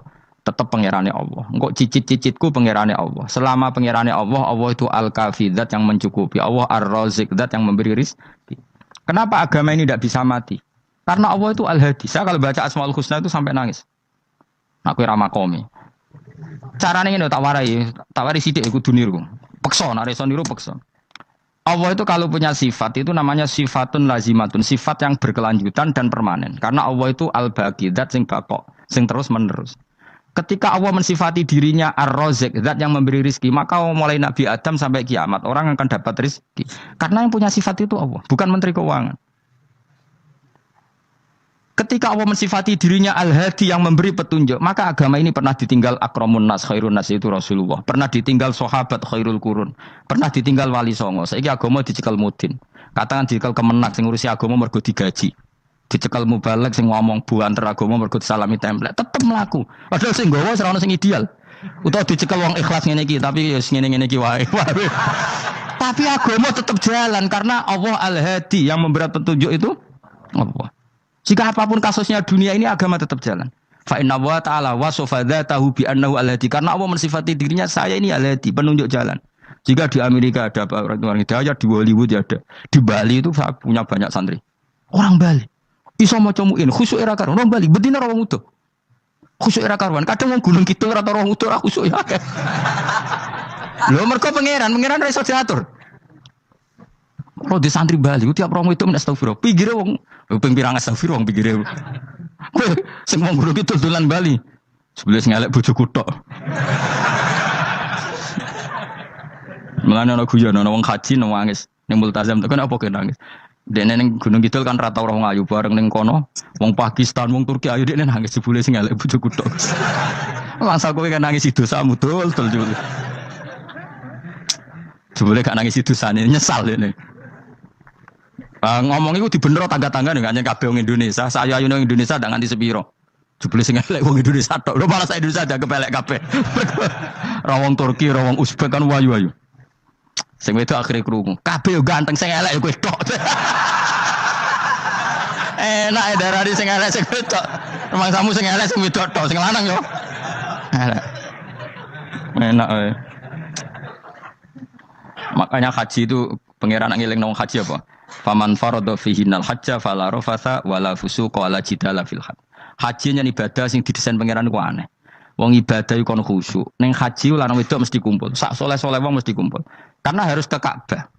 tetap pangerane Allah. Engkau cicit-cicitku pangerane Allah. Selama pangerane Allah, Allah itu al-kafi, zat yang mencukupi. Allah ar-razik, zat yang memberi rizki. Kenapa agama ini tidak bisa mati? Karena Allah itu al-hadi. Saya kalau baca Asmaul Husna itu sampai nangis. Aku ramakomi. Caranya ini tak warai sidik ikut duniru. Pekso, nareson niru pekso. Allah itu kalau punya sifat itu namanya sifatun lazimatun, sifat yang berkelanjutan dan permanen. Karena Allah itu al-baqi, zat sing bakok, sing terus menerus. Ketika Allah mensifati dirinya ar-razik, zat yang memberi rizki, maka mulai Nabi Adam sampai kiamat orang akan dapat rizki. Karena yang punya sifat itu Allah, bukan menteri keuangan. Ketika Allah mensifati dirinya al-hadi yang memberi petunjuk, maka agama ini pernah ditinggal akramun nas, khairun nas itu Rasulullah. Pernah ditinggal sahabat khairul qurun. Pernah ditinggal wali songo. Saiki agama dicekel mudin. Katakan dicekel kemenak sing ngurusi agama mergo digaji. Dicekel mubalek sing ngomong buanter agama mergo disalami template. Tetep mlaku. Padahal sing nggawa ora ono sing ideal. Utawa dicekel wong ikhlas ngene iki, tapi ya ngene-ngene iki wae. Tapi agama tetap jalan karena Allah al-hadi yang memberi petunjuk itu Allah. Jika apapun kasusnya dunia ini agama tetap jalan. Fa inna wa ta'ala wasofa dzatahu bi annahu al-hadi. Karena Allah mensifati dirinya saya ini al-hadi, penunjuk jalan. Jika di Amerika ada orang hidayah, di Hollywood ada. Di Bali itu saya punya banyak santri. Orang Bali. Iso maca muin khusyuk era karuan. Orang Bali bedina orang utuh. Khusyuk era karuan. Kadang wong gunung kidul ora orang utuh ora khusyuk ya. Lho mergo pangeran ra iso diatur. Kalau di santri Bali, tiap orang itu astagfirullah. Pikirnya wong, ping pirang astagfirullah wong pikirnya. Kowe sing wong guru itu dolan Bali. Sebelah ngelek bojoku tok. Mulane ana guyon ana wong haji nangis ning multazam tekan apa kene nangis. Dene ning Gunung Kidul kan rata orang ayu bareng ning kono. Wong Pakistan, wong Turki ayu dene nangis jebule sing ngelek bojoku tok. Langsung kowe kan nangis dosamu dul jebule. Jebule gak nangis dosane nyesal dene. Ngomong itu dibener tangga-tangga nih, hanya kabeh wong Indonesia. Saya ayu nang Indonesia ndak nganti sepiro. Jebule sing elek wong Indonesia tok. Lho malah sak Indonesia ada kepelek kabeh. Ra wong Turki, ra wong Uzbek kan wayu-wayu. Sing wedok akhire krungu. Kabeh yo ganteng sing elek kowe tok. Enak darani sing elek sing wedok. Rumangsamu sing elek sing wedok tok, sing lanang yo. Elek. Enak wae. Makanya haji itu pangeran ngeling nang haji apa? Faman farada fihinnal hajja fala rafatha wala fusuqa wala jidala fil hajj. Haji nya ibadah sing didesain pangeran ku aneh. Wong ibadah iku kon khusyuk. Ning haji lanang wedok mesti kumpul. Sak soleh-soleh wong mesti kumpul. Karena harus ke Ka'bah.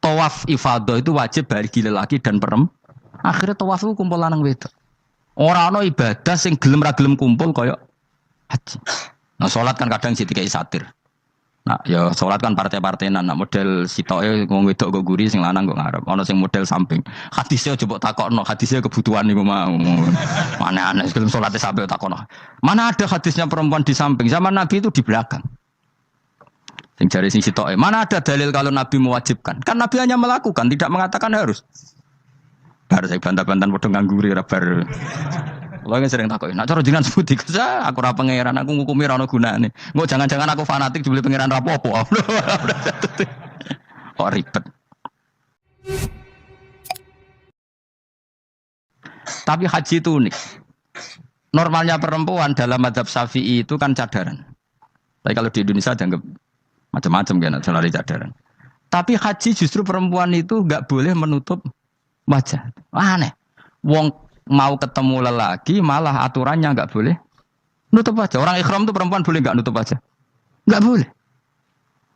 Tawaf ifadah itu wajib bagi lelaki dan perempuan. Akhirnya tawaf itu kumpul lanang wedok. Ora ana ibadah sing gelem ra gelem kumpul kaya haji. Nah salat kan kadang dikai satir. Nah, ya sholat kan partai-partainan. Nah, model sitoke wong wedok kok guri sing lanang kok ngarep. Ana sing model samping. Hadise coba takokno, hadise kebutuhan niku mau. Mana aneh sebelum sholatnya sampai takokno. Mana ada hadisnya perempuan di samping? Zaman Nabi itu di belakang. Sing jare sing sitoke. Mana ada dalil kalau Nabi mewajibkan? Kan Nabi hanya melakukan, tidak mengatakan harus. Bar saya bantah-bantahan padha ngangguri ra bar. Kalau yang sering takut, nak cara jenengan sebuti kerja, aku ora pangeran, aku ngukumi ra ono gunane. Engko jangan-jangan aku fanatik jebule pangeran ra apa-apa. Kok ribet. Tapi haji itu unik. Normalnya perempuan dalam mazhab Syafi'i itu kan cadaran. Tapi kalau di Indonesia dianggap macam-macam kan, lari cadaran. Tapi haji justru perempuan itu enggak boleh menutup wajah. Aneh. Wong mau ketemu lelaki malah aturannya enggak boleh nutup wajah. Orang ikhram itu perempuan boleh enggak nutup wajah? Enggak boleh.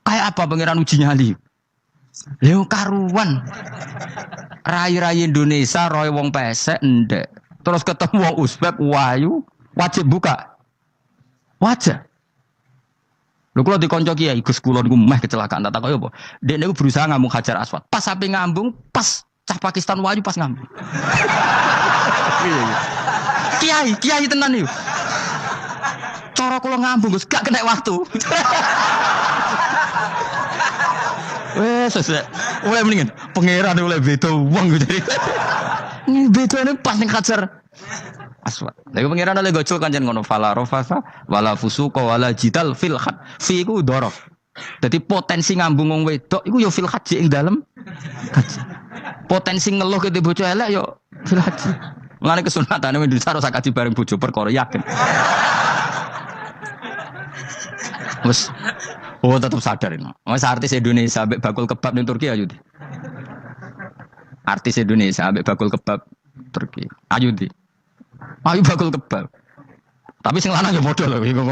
Kayak apa pangeran uji nyali? Leo karuan. Rai-rai Indonesia roy wong pesek ndek. Terus ketemu wong Uzbek wayu wajib buka wajah. Lho kula dikonco kiai Gus kula niku meh kecelakaan tak takoki apa. Dek niku berusaha ngambung Hajar Aswad. Pas sampe ngambung pas cah Pakistan wayu pas ngambung. Kiai tenan iki. Cara kula ngambung Gus gak kena waktu. Wes oleh mendingan pangeran oleh beda wong gitu. Ini bedane pas ning Hajar Aswad. Lha pangeran oleh gocol kanjen ngono fala rafasa wala fusuqa wala jidal fil had. Fi iku dhorof. Dadi potensi ngambung wong wedok iku ya fil haji ing dalem haji. Potensi ngeluh ke bojo elek ya fil haji. Mulane kesunatane Indonesia ora kaji bareng bojo perkara yakin. Wes tetap sadar ini. Wes artis Indonesia ambek bakul kebab ning Turki ayo di. Artis Indonesia ambek bakul kebab Turki. Ayo di. Ayo bakul kebab. Tapi sing lanang ya padha lho iku.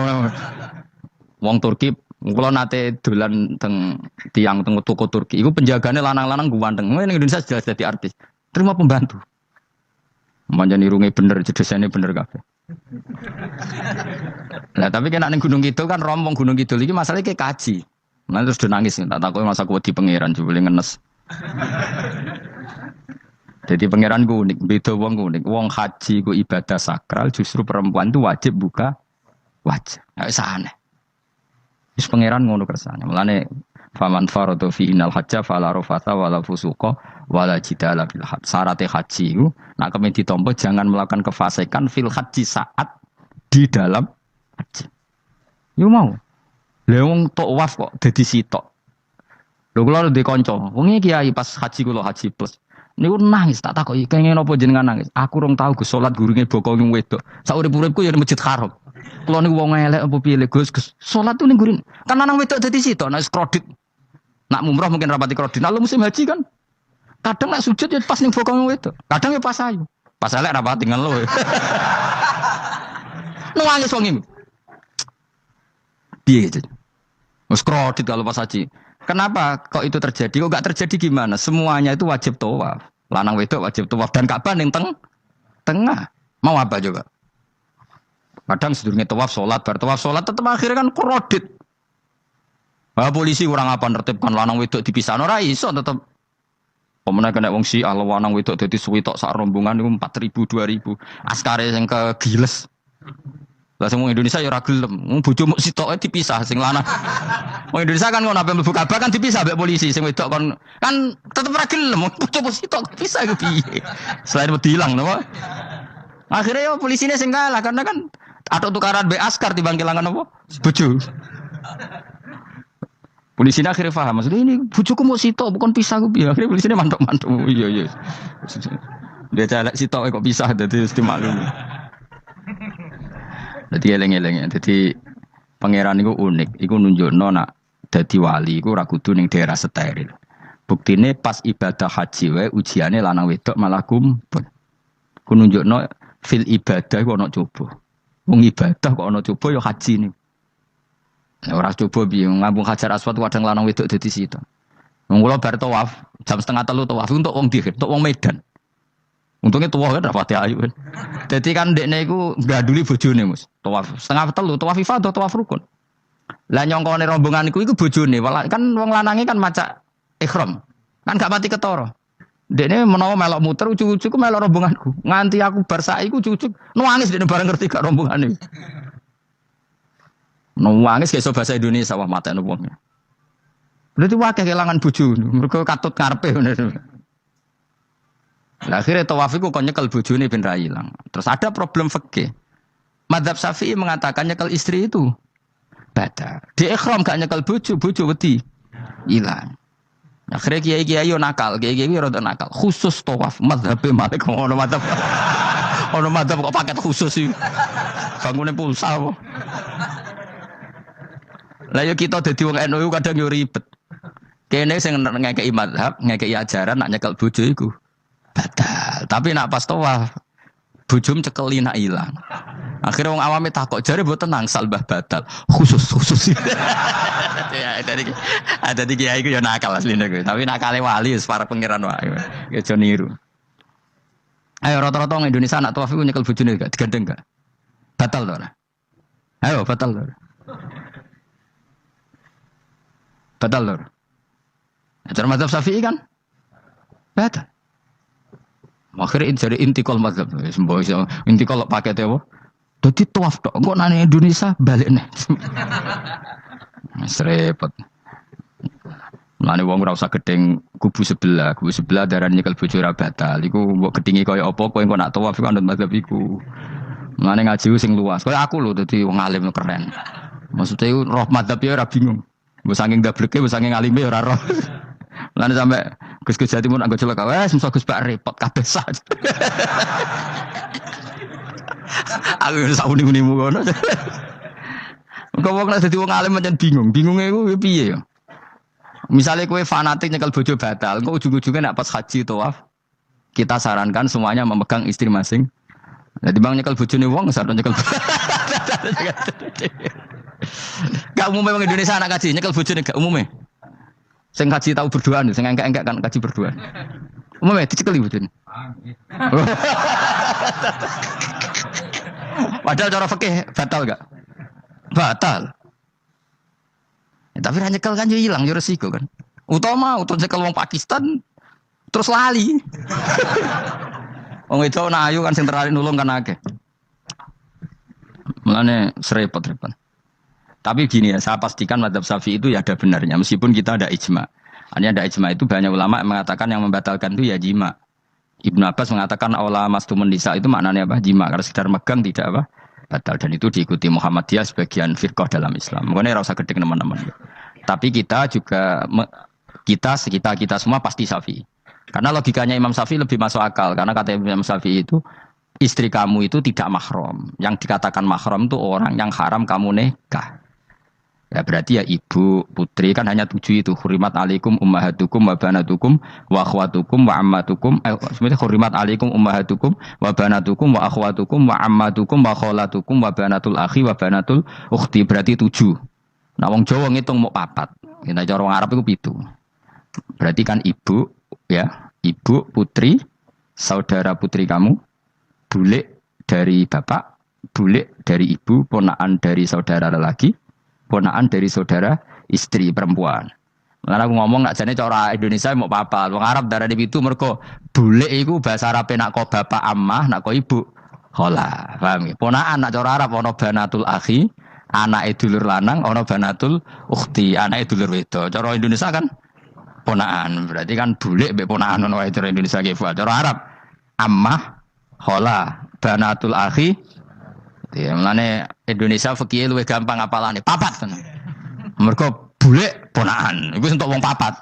Wong Turki kula nate dolan teng tiang teng toko Turki. Iku penjagane lanang-lanang guwanteng. Ning Indonesia jelas dadi artis. Terima pembantu. Manjan irunge bener, jedesane bener kabeh. Lah tapi kena ning Gunung Kidul kan rombong Gunung Kidul iki masalahnya kayak kaji. Nah terus do nangis tak takoki masa kuwi di pangeran jebule ngenes. Jadi pangeran ku unik, beda wong unik. Wong haji ku ibadah sakral, justru perempuan itu wajib buka wajah. Enggak aneh. Wis pangeran ngono kersane. Mulane faman faradu fi innal hajja fala rafatha wala fusuqa wala jidala fil hajj. Syarat haji ku nak kemen ditampa jangan melakukan kefasikan fil haji saat di dalam haji. Yo mau. Lha wong tawaf kok dadi sitok. Lho kula ndek kanca, wong iki kiai pas haji kula haji plus. Niku nangis tak takoki kenging napa jenengan nangis. Aku rong tau Gus salat gurunge bokong wong wedok. Sak urip-uripku ya Masjid Haram. Kula niku wong elek apa piye Gus salat tuh ning gurin. Kan lanang wedok dadi sitok nek kredit. Nak mumrah mungkin rapati kredit. Nah, musim haji kan kadang nak sujud ya pas ning bokong wong wedok. Kadang ya pas ayu. Pas elek rapati ngelo. Nangis wong iki. Piye gitu. Wes kredit kalau pas haji. Kenapa kok itu terjadi? Kok enggak terjadi gimana? Semuanya itu wajib tawaf. Lanang wedok wajib tawaf dan Ka'bah ning tengah. Mau apa juga? Kadang sedurunge tawaf salat, bar tawaf salat tetep akhirnya kan kredit. Ah polisi kurang apa nertibkan lanang wedok dipisahno ora iso tetep. Pemene kena wong Syiah lanang wedok dadi suwi tok sak rombongan niku 4.000 2.000. Askare sing kegiles. Lah sing wong Indonesia ya ora gelem. Wong bojo muk sitoke dipisah sing lanang. Wong Indonesia kan ngono ape mlebu Ka'bah kan dipisah mbek polisi sing wedok kan tetep ora gelem. Wong bojo muk sitok dipisah ku piye. Selain wedi ilang napa? Akhirnya ya polisine sing kalah karena kan atau tukaran mbek askar timbang kelangan apa? Bojo. Polisine akhirnya paham maksudnya ini bojoku muk sitok bukan pisah ku piye. Akhirnya polisine mantuk-mantuk. Iya. Dia celek sitok kok pisah dadi mesti maklum. Dadi eleng-eleng. Dadi pangeran iku unik. Iku nunjukno nak dadi wali iku ora kudu ning daerah steril. Buktine pas ibadah haji wae ujiane lanang wedok malah kumpul. Ku nunjukno fil ibadah iku ana coba. Wong ibadah kok ana coba ya haji niku. Ora coba piye ngambung Hajar Aswad kadang lanang wedok dadi situ. Wong kula bar tawaf jam 2:30 tawaf untuk wong dihir, untuk wong Medan. Untungnya tua kan rapati ayu kan. Jadi kan dekne iku gaduli bojone Mus. Tawaf 2:30 tawaf ifadah tawaf rukun. Lah nyongkone rombongan iku bojone, kan wong lanange kan macak ihram. Kan gak pati ketara. Dekne menawa melok muter ujuk-ujuk melok rombonganku. Nganti aku bar saiki ujuk-ujuk nangis dekne bareng ngerti gak rombongane. Nangis geso bahasa Indonesia wah matekno wong. Berarti wae kehilangan bojo, mergo katut karepe ngono. Lah akhirnya tawaf iku kon nyekel bojone ben ra ilang. Terus ada problem fikih. Madzhab Syafi'i mengatakan nyekel istri itu batal. Di ikhram gak nyekel bojo wedi ilang. Akhirnya kiai-kiai yo nakal, kiai-kiai rada nakal. Khusus tawaf madzhab Malik ono madzhab. Ono madzhab kok paket khusus sih. Bangune pulsa apa. Lah yo kita dadi wong NU kadang yo ribet. Kene sing ngekeki madzhab, ngekeki ajaran nak nyekel bojo iku batal. Tapi nak pas tawaf bojom cekeli nak ilang. Akhirnya wong awame takok jare mboten nangsal mbah batal. Khusus. Ya ada di kiai ku yo nakal asline ku. Tapi nakale wali wis para pangeran wae. Ya aja niru. Ayo rata-rata wong Indonesia nak tawaf iku nyekel bojone gak digandeng gak? Batal to ora? Ayo batal to. Batal to. Acara mazhab Syafi'i kan? Batal. Akhirnya jadi intikal mazhab. Intikal pakai apa? Jadi tawaf tok. Kok nanya Indonesia balik nih. Serepet. Lani wong ora usah gedeng kubu sebelah darah nyekel bojo ora batal. Iku mbok gedingi kaya apa kowe engko nak tawaf iku anut mazhab iku. Lani ngaji sing luas. Kaya aku lho dadi wong alim keren. Maksudnya iku roh mazhab ya ora bingung. Mbok saking dableke, mbok saking alime ya ora roh. Lani sampe Gus Jati mun anggo celaka wes mesti Gus Pak repot kabeh sak. Aku wis uni-unimu ngono. Kok wong nek dadi wong alim pancen bingung. Bingunge iku piye ya? Misalnya kowe fanatik nyekel bojo batal, kok ujung-ujungnya nak pas haji tawaf, kita sarankan semuanya memegang istri masing. Jadi bang nyekel bojone wong sareng nyekel. Gak umumnya wong Indonesia anak kaji nyekel bojone gak umumnya. Sing kaji tahu berduaan, sing engkek-engkek kan kaji berduaan. Umumnya dicekeli bojone. Padahal cara fikih batal gak? Batal. Ya, tapi nyekel kan yo hilang yo resiko kan. Utama nyekel wong Pakistan terus lali. Wong itu nak ayu kan sing tertarik nulung kan akeh. Mulane serepot-repot. Tapi gini ya, saya pastikan madzhab Syafi'i itu ya ada benarnya meskipun kita ada ijma. Hanya ada ijma itu banyak ulama yang mengatakan yang membatalkan itu ya jima. Ibnu Abbas mengatakan aula mastumun nisa itu maknanya apa? Jima, karena sekedar megang tidak apa? Batal, dan itu diikuti Muhammadiyah sebagian firqah dalam Islam. Makanya rasa gede teman-teman. Tapi kita juga kita semua pasti Syafi'i. Karena logikanya Imam Syafi'i lebih masuk akal. Karena kata Imam Syafi'i itu istri kamu itu tidak mahram. Yang dikatakan mahram itu orang yang haram kamu nikah. Ya berarti ya ibu, putri kan hanya 7 itu. Hurimat alaikum ummahatukum wa banatukum wa akhwatukum wa ammatukum. Sebenarnya hurimat alaikum ummahatukum wa banatukum wa akhwatukum wa ammatukum wa kholatukum wa banatul akhi wa banatul ukhti. Berarti 7. Nah wong Jawa ngitung mau 4. Kita cara wong Arab itu 7. Berarti kan ibu, ya, ibu, putri, saudara putri kamu, bule dari bapak, bule dari ibu, ponakan dari saudara lelaki, ponakan dari saudara istri perempuan. Karena aku ngomong nak jane cara Indonesia mau papa, wong Arab darah di itu mergo bule iku bahasa Arabe nak kok bapak ammah, nak kok ibu khola. Paham ya? Ponakan nak cara Arab ana banatul akhi, anake dulur lanang, ana banatul ukhti, anake dulur wedok. Cara Indonesia kan ponakan. Berarti kan bule mbek ponakan ono wae cara Indonesia ki. Cara Arab ammah, khola, banatul akhi. Ya, mulane Indonesia fikih luwih gampang apalane papat tenan. Mergo bule ponakan, iku entuk wong papat.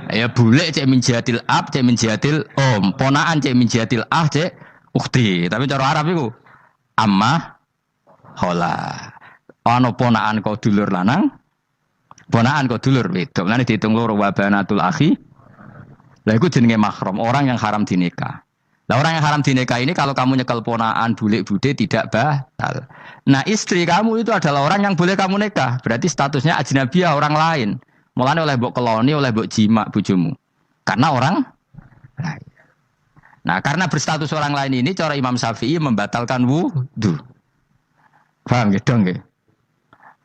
Ya bule cek min jihadil ab, cek min jihadil om, ponakan cek min jihadil ah cek ukhti. Tapi cara Arab iku ammah khola. Ana ponakan kok dulur lanang, ponakan kok dulur wedok. Mulane diitung loro wa banatul akhi. Lah iku jenenge mahram, orang yang haram dinikah. Nah orang yang haram dinikah ini kalau kamu nyekel ponaan bulik bude tidak batal. Nah istri kamu itu adalah orang yang boleh kamu nikah. Berarti statusnya ajnabiyah, orang lain. Mulanya oleh mbok keloni, oleh mbok jima bojomu. Karena orang lain. Nah karena berstatus orang lain ini cara Imam Syafi'i membatalkan wudu. Paham gitu nggih?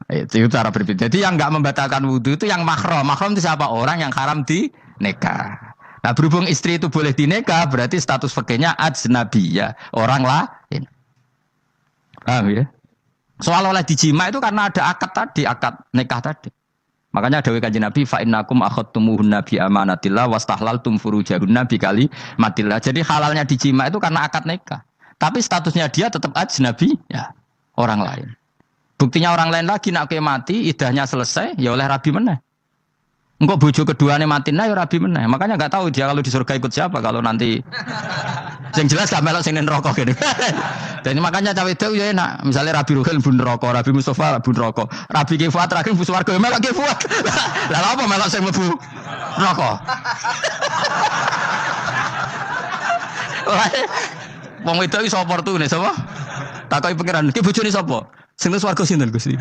Itu cara berbeda. Jadi yang enggak membatalkan wudu itu yang mahram. Mahram itu siapa? Orang yang haram dinikah. Nah berhubung istri itu boleh dinikah, berarti status fikihnya ajnabiyah, orang lain. Paham ya? Soal oleh dijima itu karena ada akad tadi, akad nikah tadi. Makanya dawuh Kanjeng Nabi fa innakum akhadtumuhunna bi amanatillah wastahlaltum furujahunna bi kalimatillah. Jadi halalnya dijima itu karena akad nikah. Tapi statusnya dia tetap ajnabi ya orang lain. Buktinya orang lain lagi nak mati idahnya selesai ya oleh rabi meneh. Engkau bojo keduanya mati nah ya rabi meneh. Makanya enggak tahu dia kalau di surga ikut siapa kalau nanti yang jelas gak melok sing neraka gitu. Dan makanya cawe itu ya enak. Misalnya Rabi Ruhil bun neraka, Rabi Mustafa bun neraka, Rabi Ki Fuad terakhir bun swarga melok Ki Fuad. Lah apa melok sing mlebu neraka? Wong wedok iki sapa opportune sapa? Takoki pangeran, ki bojone sapa? Sing nang swarga sinten Gusti?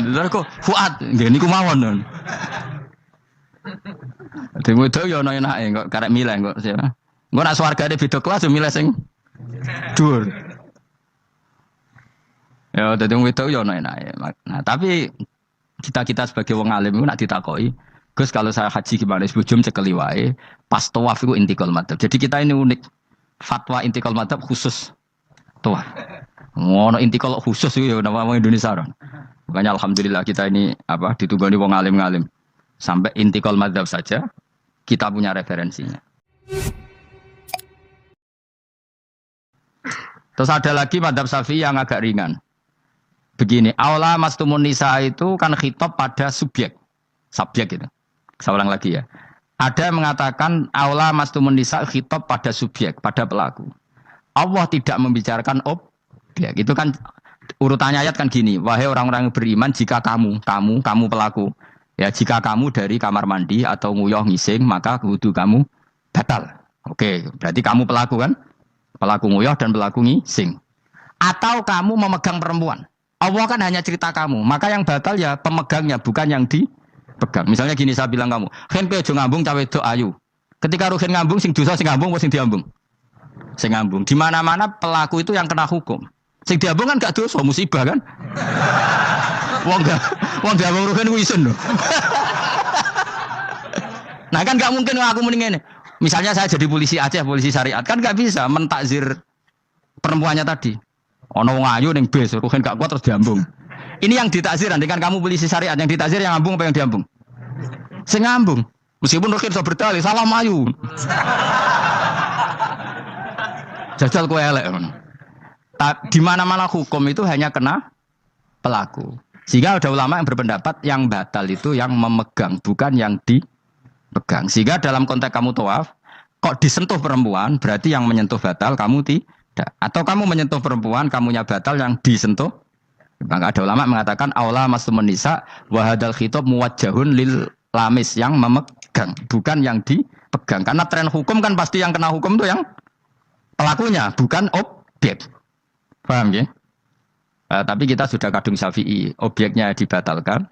Lha kok Fuad nggih niku mawon. Demo itu ya ono enake kok karek milih kok. Engko nak swargane beda kelas yo milih sing dhuwur. Ya dadi wong itu ya ono enake. Nah, tapi kita sebagai wong alim iku nak ditakoki, Gus kalau saya haji gimana? Sebujum cekeli wae, pas tawaf iku intikal madhab. Jadi kita ini unik. Fatwa intikal madhab khusus tawaf. Ngono intikal khusus iku ya nama wong Indonesia. Makanya alhamdulillah kita ini ditugani wong alim-alim. Sampai intikal madhab saja kita punya referensinya. Terus ada lagi madhab Syafi'i yang agak ringan. Begini, aula mastumun nisa itu kan khitab pada subjek gitu. Saya ulang lagi ya. Ada yang mengatakan aula mastumun nisa khitab pada subjek, pada pelaku. Allah tidak membicarakan objek. Itu kan urutannya ayat kan gini. Wahai orang-orang yang beriman, jika kamu pelaku. Ya jika kamu dari kamar mandi atau nguyuh ngising maka wudu kamu batal. Oke, berarti kamu pelaku kan? Pelaku nguyuh dan pelaku ngising. Atau kamu memegang perempuan. Allah kan hanya cerita kamu. Maka yang batal ya pemegangnya bukan yang dipegang. Misalnya gini saya bilang kamu, "Hen kowe aja ngambung cawe wedok ayu." Ketika ruhin ngambung sing dosa sing ngambung apa sing diambung? Sing ngambung. Di mana-mana pelaku itu yang kena hukum. Sing diambung kan gak dosa, musibah kan? Wong diambung ruhin ku isin lho. Nah kan gak mungkin aku mending ngene. Misalnya saya jadi polisi Aceh, polisi syariat, kan gak bisa mentakzir perempuannya tadi. Ono wong ayu ning bis, ruhin gak kuat terus diambung. Ini yang ditakzir, nanti kan kamu polisi syariat, yang ditakzir yang ngambung apa yang diambung? Sing ngambung. Meskipun ruhin iso berdalih, salam ayu. Jajal kowe elek. Di mana-mana hukum itu hanya kena pelaku. Sehingga ada ulama yang berpendapat yang batal itu yang memegang, bukan yang dipegang. Sehingga dalam konteks kamu tawaf, kok disentuh perempuan, berarti yang menyentuh batal, kamu tidak. Atau kamu menyentuh perempuan, kamunya batal, yang disentuh. Maka ada ulama mengatakan, aula mastumun nisa, wahadal khitab muwajjahun lil lamis, yang memegang, bukan yang dipegang. Karena tren hukum kan pasti yang kena hukum itu yang pelakunya, bukan objek. Paham ya? Tapi kita sudah kadung Syafi'i, objeknya dibatalkan,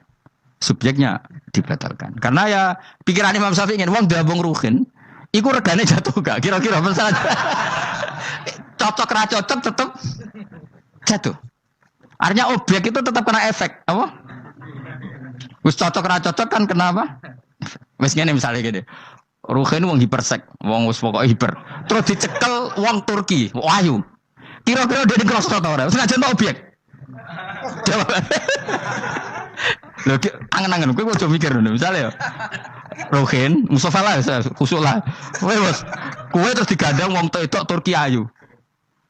subjeknya dibatalkan. Karena ya pikiran Imam Syafi'i ingin wong diambung ruhin, iku regane jatuh gak? Kira-kira misalnya cocok ra cocok tetap jatuh. Artinya objek itu tetap kena efek, apa? Wis cocok ra cocok kan kenapa? Wis ngene misalnya gini. Ruhin wong hipersek, wong wis pokoke hiper. Terus dicekel wong Turki, wahyu. Kira-kira dia dikrosot ora? Senajan objek. Lho angen-angen kowe ojo mikir ngono misale ya. Rohin, Mustafa lah khusuk lah. Kowe terus digandang wong tok Turki ayu.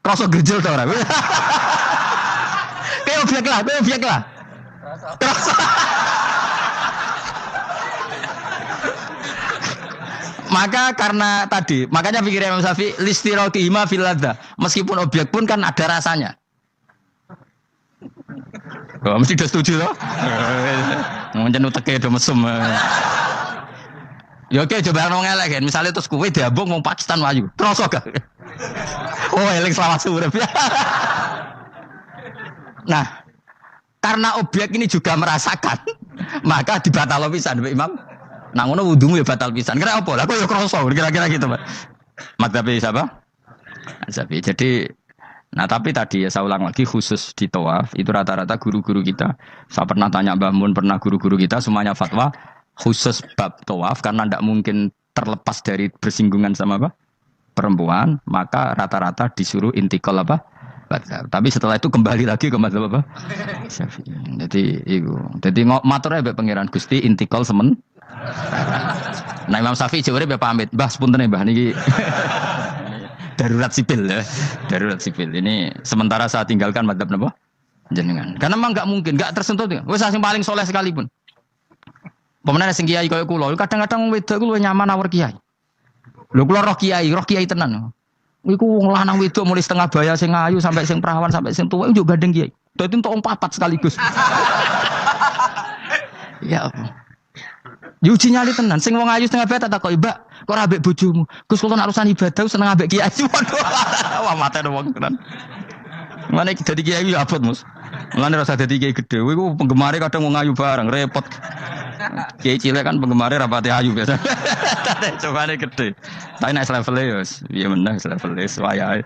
Krasa gerjel ta ora? Kowe objek lah. Maka karena tadi, makanya pikirnya Imam Syafi'i listiraqi ima fil ladza. Meskipun objek pun kan ada rasanya. Oh, mesti udah setuju loh. Ngancen uteke do mesum. Ya oke coba nang elek kan. Misale terus kowe diambung wong Pakistan wayu. Terus gak? Oh, eling selawat urip. Nah, karena objek ini juga merasakan, maka dibatal pisan Mbak Imam. Nah ngono wudumu ya batal pisan. Kira apa? Lah kok ya kroso kira-kira gitu, Pak. Madzhabi siapa? Madzhabi. Jadi tapi tadi ya saya ulang lagi khusus di tawaf itu rata-rata guru-guru kita. Saya pernah tanya Mbah Mun, pernah guru-guru kita semuanya fatwa khusus bab tawaf karena tidak mungkin terlepas dari bersinggungan sama perempuan, maka rata-rata disuruh intikal Madzhab. Tapi setelah itu kembali lagi ke madzhab apa? Syafi'i. Jadi iku. Jadi matur ae pangeran Gusti intikal semen. Nah Imam Syafi'i jare be pamit. Mbah sepunten Mbah niki. Darurat sipil ya. Darurat sipil. Ini sementara saya tinggalkan madzhab napa? Jenengan. Karena memang enggak mungkin, enggak tersentuh. Wis sing paling soleh sekalipun. Pemenang sing kiai kaya kula, kadang-kadang wedok ku luwih nyaman awur kiai. Lho kula roh kiai tenan. Iku wong lanang wedok mulai setengah baya sing ayu sampai sing perawan sampai sing tuwa yo gandeng kiai. Dadi entuk wong papat sekaligus. Ya apa? Yuji nyali tenan, sing wong ayu setengah baya tak takoki, "Mbak, kok ora ambek bojomu?" Gus kula nek urusan ibadah seneng ambek kiai. Wah mate wong tenan. Mane dadi kiai yo abot, Mus. Mulane rasa dadi kiai gedhe. Iku penggemare kadang wong ayu bareng repot. Kiai cilik kan penggemare rapati ayu biasa. Cobane gede. Tapi nek level ya piye meneh level wayahe.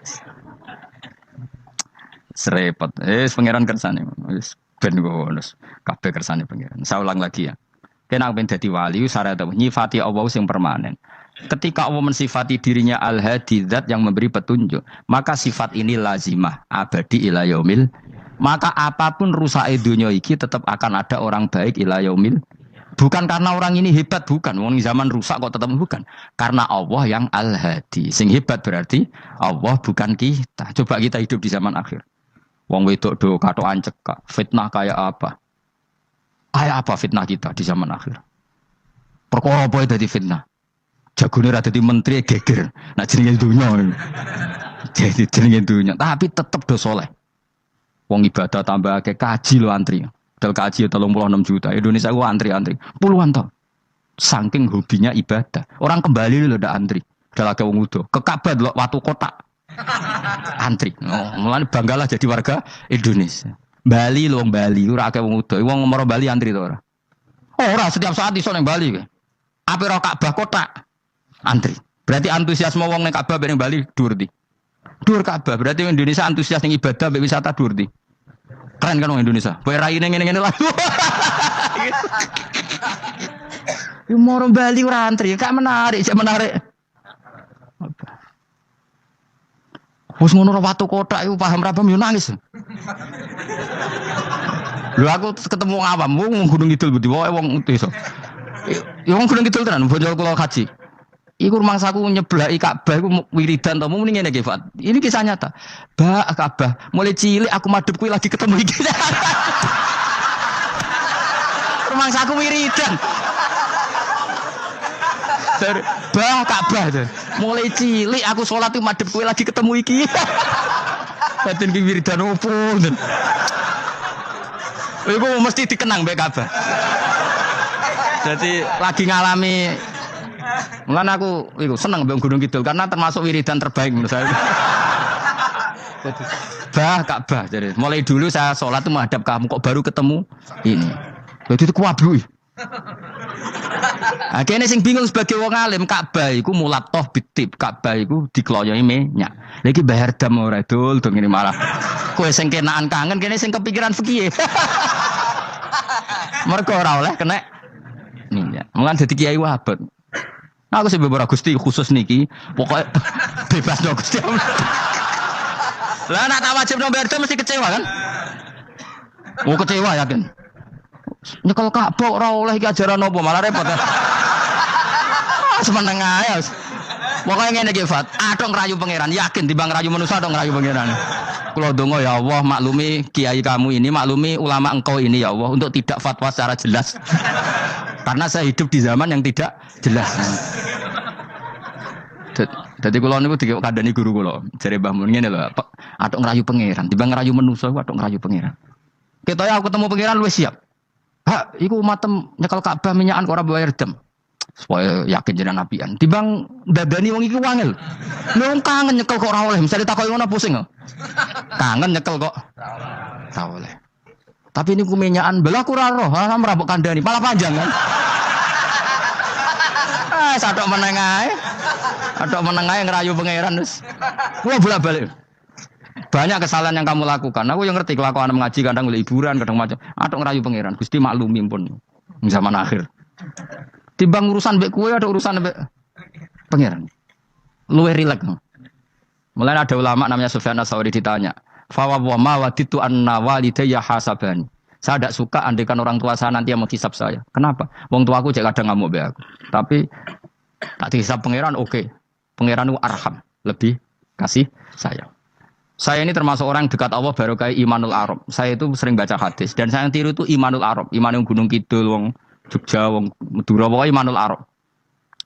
Serepot. Pangeran kersane. Wis ben ngono. Kabeh kersane pangeran. Saya ulang lagi ya. Kena pengen dadi wali syarat nyifati Allah sing permanen. Ketika Allah mensifati dirinya Al-Hadi, zat yang memberi petunjuk, maka sifat ini lazimah abadi ila yaumil. Maka apapun rusake dunya iki tetap akan ada orang baik ila yaumil. Bukan karena orang ini hebat, bukan. Wong zaman rusak kok tetap bukan. Karena Allah yang Al-Hadi. Sing hebat berarti Allah bukan kita. Coba kita hidup di zaman akhir. Wong wedok do katokan cekak. Fitnah kayak apa? Kayak apa fitnah kita di zaman akhir? Perkara apa dadi fitnah? Jagone ra dadi menteri geger. Nah jenenge dunya. Jadi jenenge dunya, tapi tetep do saleh. Wong ibadah tambah akeh kaji lo antri. Dal kaji 36 juta. Indonesia gua antri-antri puluhan tahun. Saking hobinya ibadah. Orang kembali lho ndak antri. Udah lagi wong udo. Ke Ka'bah lho watu kotak. Antri. Mulane banggalah jadi warga Indonesia. Bali lho Bali ora akeh wong udo. Wong ngomoro Bali antri to ora? Ora setiap saat iso ning Bali kowe. Ape ora Ka'bah kotak. Antri. Berarti antusiasme wong ning Ka'bah ning Bali dhuwur ndi? Dhuwur Ka'bah. Berarti Indonesia antusias ning ibadah mbek wisata dhuwur ndi? Keren kan orang Indonesia. Kowe raine ngene-ngene lah. Yo moro Bali ora antri, gak menarik, gak menarik. Wes ngono ora watu kotak iku paham ra paham yo nangis. Lho aku ketemu awam wong Gunung Kidul budi wae wong desa. Ya wong Gunung Kidul tenan bonjol kula kaji. Iku rumangsaku nyeblaki Ka'bah iku wiridan to mung ngene iki, Fat. Ini kisah nyata. Ba Ka'bah, mulai cilik aku madhep kuwi lagi ketemu iki. Rumangsaku wiridan. Ba Ka'bah to. Mulai cilik aku salat iku madhep kuwi lagi ketemu iki. Batin ki wiridan opo. Iku mesti dikenang mbek Ka'bah. Jadi lagi ngalami mulan aku seneng mbek Gunung Kidul karena termasuk wiridan terbaik menurut saya. Bah Ka'bah jadi mulai dulu saya sholat tuh menghadap kamu kok baru ketemu ini. Jadi itu kuablui. Akhirnya sing bingung sebagai wong alim Ka'bah iku mulatoh bitib Ka'bah iku dikeloyoi minyak. Lagi bayar dam ora dul dong ini malah. Kowe sing kenaan kangen kene sing kepikiran fikih. Mergo ora oleh kena minyak. Mulan dadi kiai wabot. Aku sih beberapa Gusti khusus niki, pokoknya bebas dong Gusti. Lah nak tak wajib nomor itu mesti kecewa kan? Mau kecewa yakin? Nyekel Ka'bah ora oleh iki ajaran apa malah repot kan? Semeneng ae. Pokoke ngene iki Fat, atok ngrayu pangeran, yakin timbang ngrayu manusa atok ngrayu pangeran. Kula donga ya Allah maklumi kiai kamu ini, maklumi ulama engkau ini ya Allah untuk tidak fatwa secara jelas. Karena saya hidup di zaman yang tidak jelas. Jadi kula niku dikandani guru kula, jare Mbah Mun ngene lho, atok ngrayu pangeran, timbang ngrayu manusa atok ngrayu pangeran. Ketoke aku ketemu pangeran luwih siap. Hak, iku matem nyekel Ka'bah minyakan kok ora bayar dam. Supaya yakin jenengan apian. Timbang dadani wong iki wangel. Lho kangen nyekel kok ora oleh, misale takoki ngono pusing kok. Kangen nyekel kok ora oleh. Tapi ini minyakan belah kurang roh, sama rabok kandani, pala panjang kan? Sadok menengai, ngerayu pangeran terus. Wah bolak-balik. Banyak kesalahan yang kamu lakukan. Aku yang ngerti kelakuan mengaji, kadang hiburan, kadang macam. Adok ngerayu pangeran, Gusti maklumi pun zaman akhir. Timbang urusan mbek kowe ada urusan mbek pangeran. Luwe rileks. Mulai ada ulama namanya Sufyan Ats-Tsauri ditanya, Fa wa ma waditu anna walidayya hasabani. Saya tidak suka andaikan orang tua saya nanti yang menghisap saya. Kenapa? Wong tuaku cek kadang ngamuk be aku. Tapi tak dihisap pangeran oke. Pangeran itu arham, lebih kasih sayang. Saya ini termasuk orang dekat Allah baru kayak Imanul Arab. Saya itu sering baca hadis dan saya yang tiru itu Imanul Arab. Iman yang Gunung Kidul, wong Jogja, wong Madura, pokoknya Imanul Arab.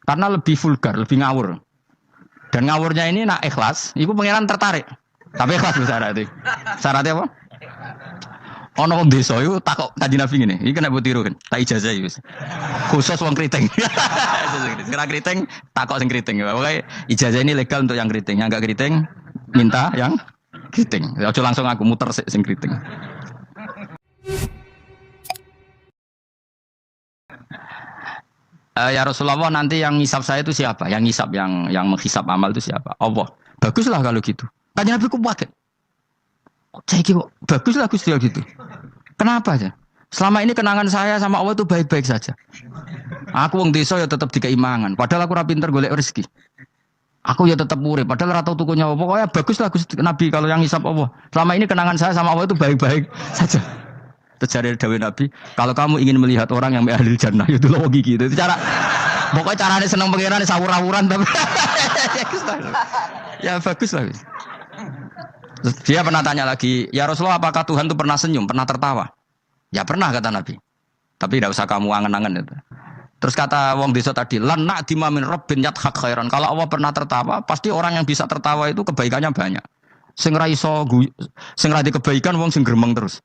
Karena lebih vulgar, lebih ngawur. Dan ngawurnya ini nak ikhlas, itu pangeran tertarik. Tapi ikhlas syaratnya. Syaratnya apa? Ono wong desa iku takok Kanjeng Nabi ngene. Iki kena mbok tiru kan. Tak ijazah iki wis. Khusus wong kriting. Kira kriting takok sing kriting. Pokoke ijazah ini legal untuk yang kriting. Yang enggak kriting minta yang kriting. Aja langsung aku muter sing kriting. Ya Rasulullah nanti yang ngisap saya itu siapa? Yang ngisap yang menghisap amal itu siapa? Allah. Baguslah kalau gitu. Kanjeng Nabi ku kaget. Saya kira baguslah Gusti gitu. Kenapa aja? Selama ini kenangan saya sama Allah itu baik-baik saja. Aku wong desa ya tetap dikeimangan. Padahal aku ora pinter golek rezeki. Aku ya tetap urip. Padahal ora tau tuku nyawa. Pokoknya baguslah Gusti Nabi kalau yang ngisap Allah. Selama ini kenangan saya sama Allah itu baik-baik saja. Terjadi dawuh Nabi, kalau kamu ingin melihat orang yang ahli jannah itu loh gigi itu cara. Pokoknya caranya seneng pengiran sawur-awuran tapi ya bagus lah. Dia pernah tanya lagi, ya Rasulullah apakah Tuhan itu pernah senyum, pernah tertawa? Ya pernah kata Nabi. Tapi tidak usah kamu angen-angen itu. Terus kata wong desa tadi, lan na'dima min rabbin yadhak khairan. Kalau Allah pernah tertawa, pasti orang yang bisa tertawa itu kebaikannya banyak. Sing ra iso sing ra di kebaikan wong sing gremeng terus.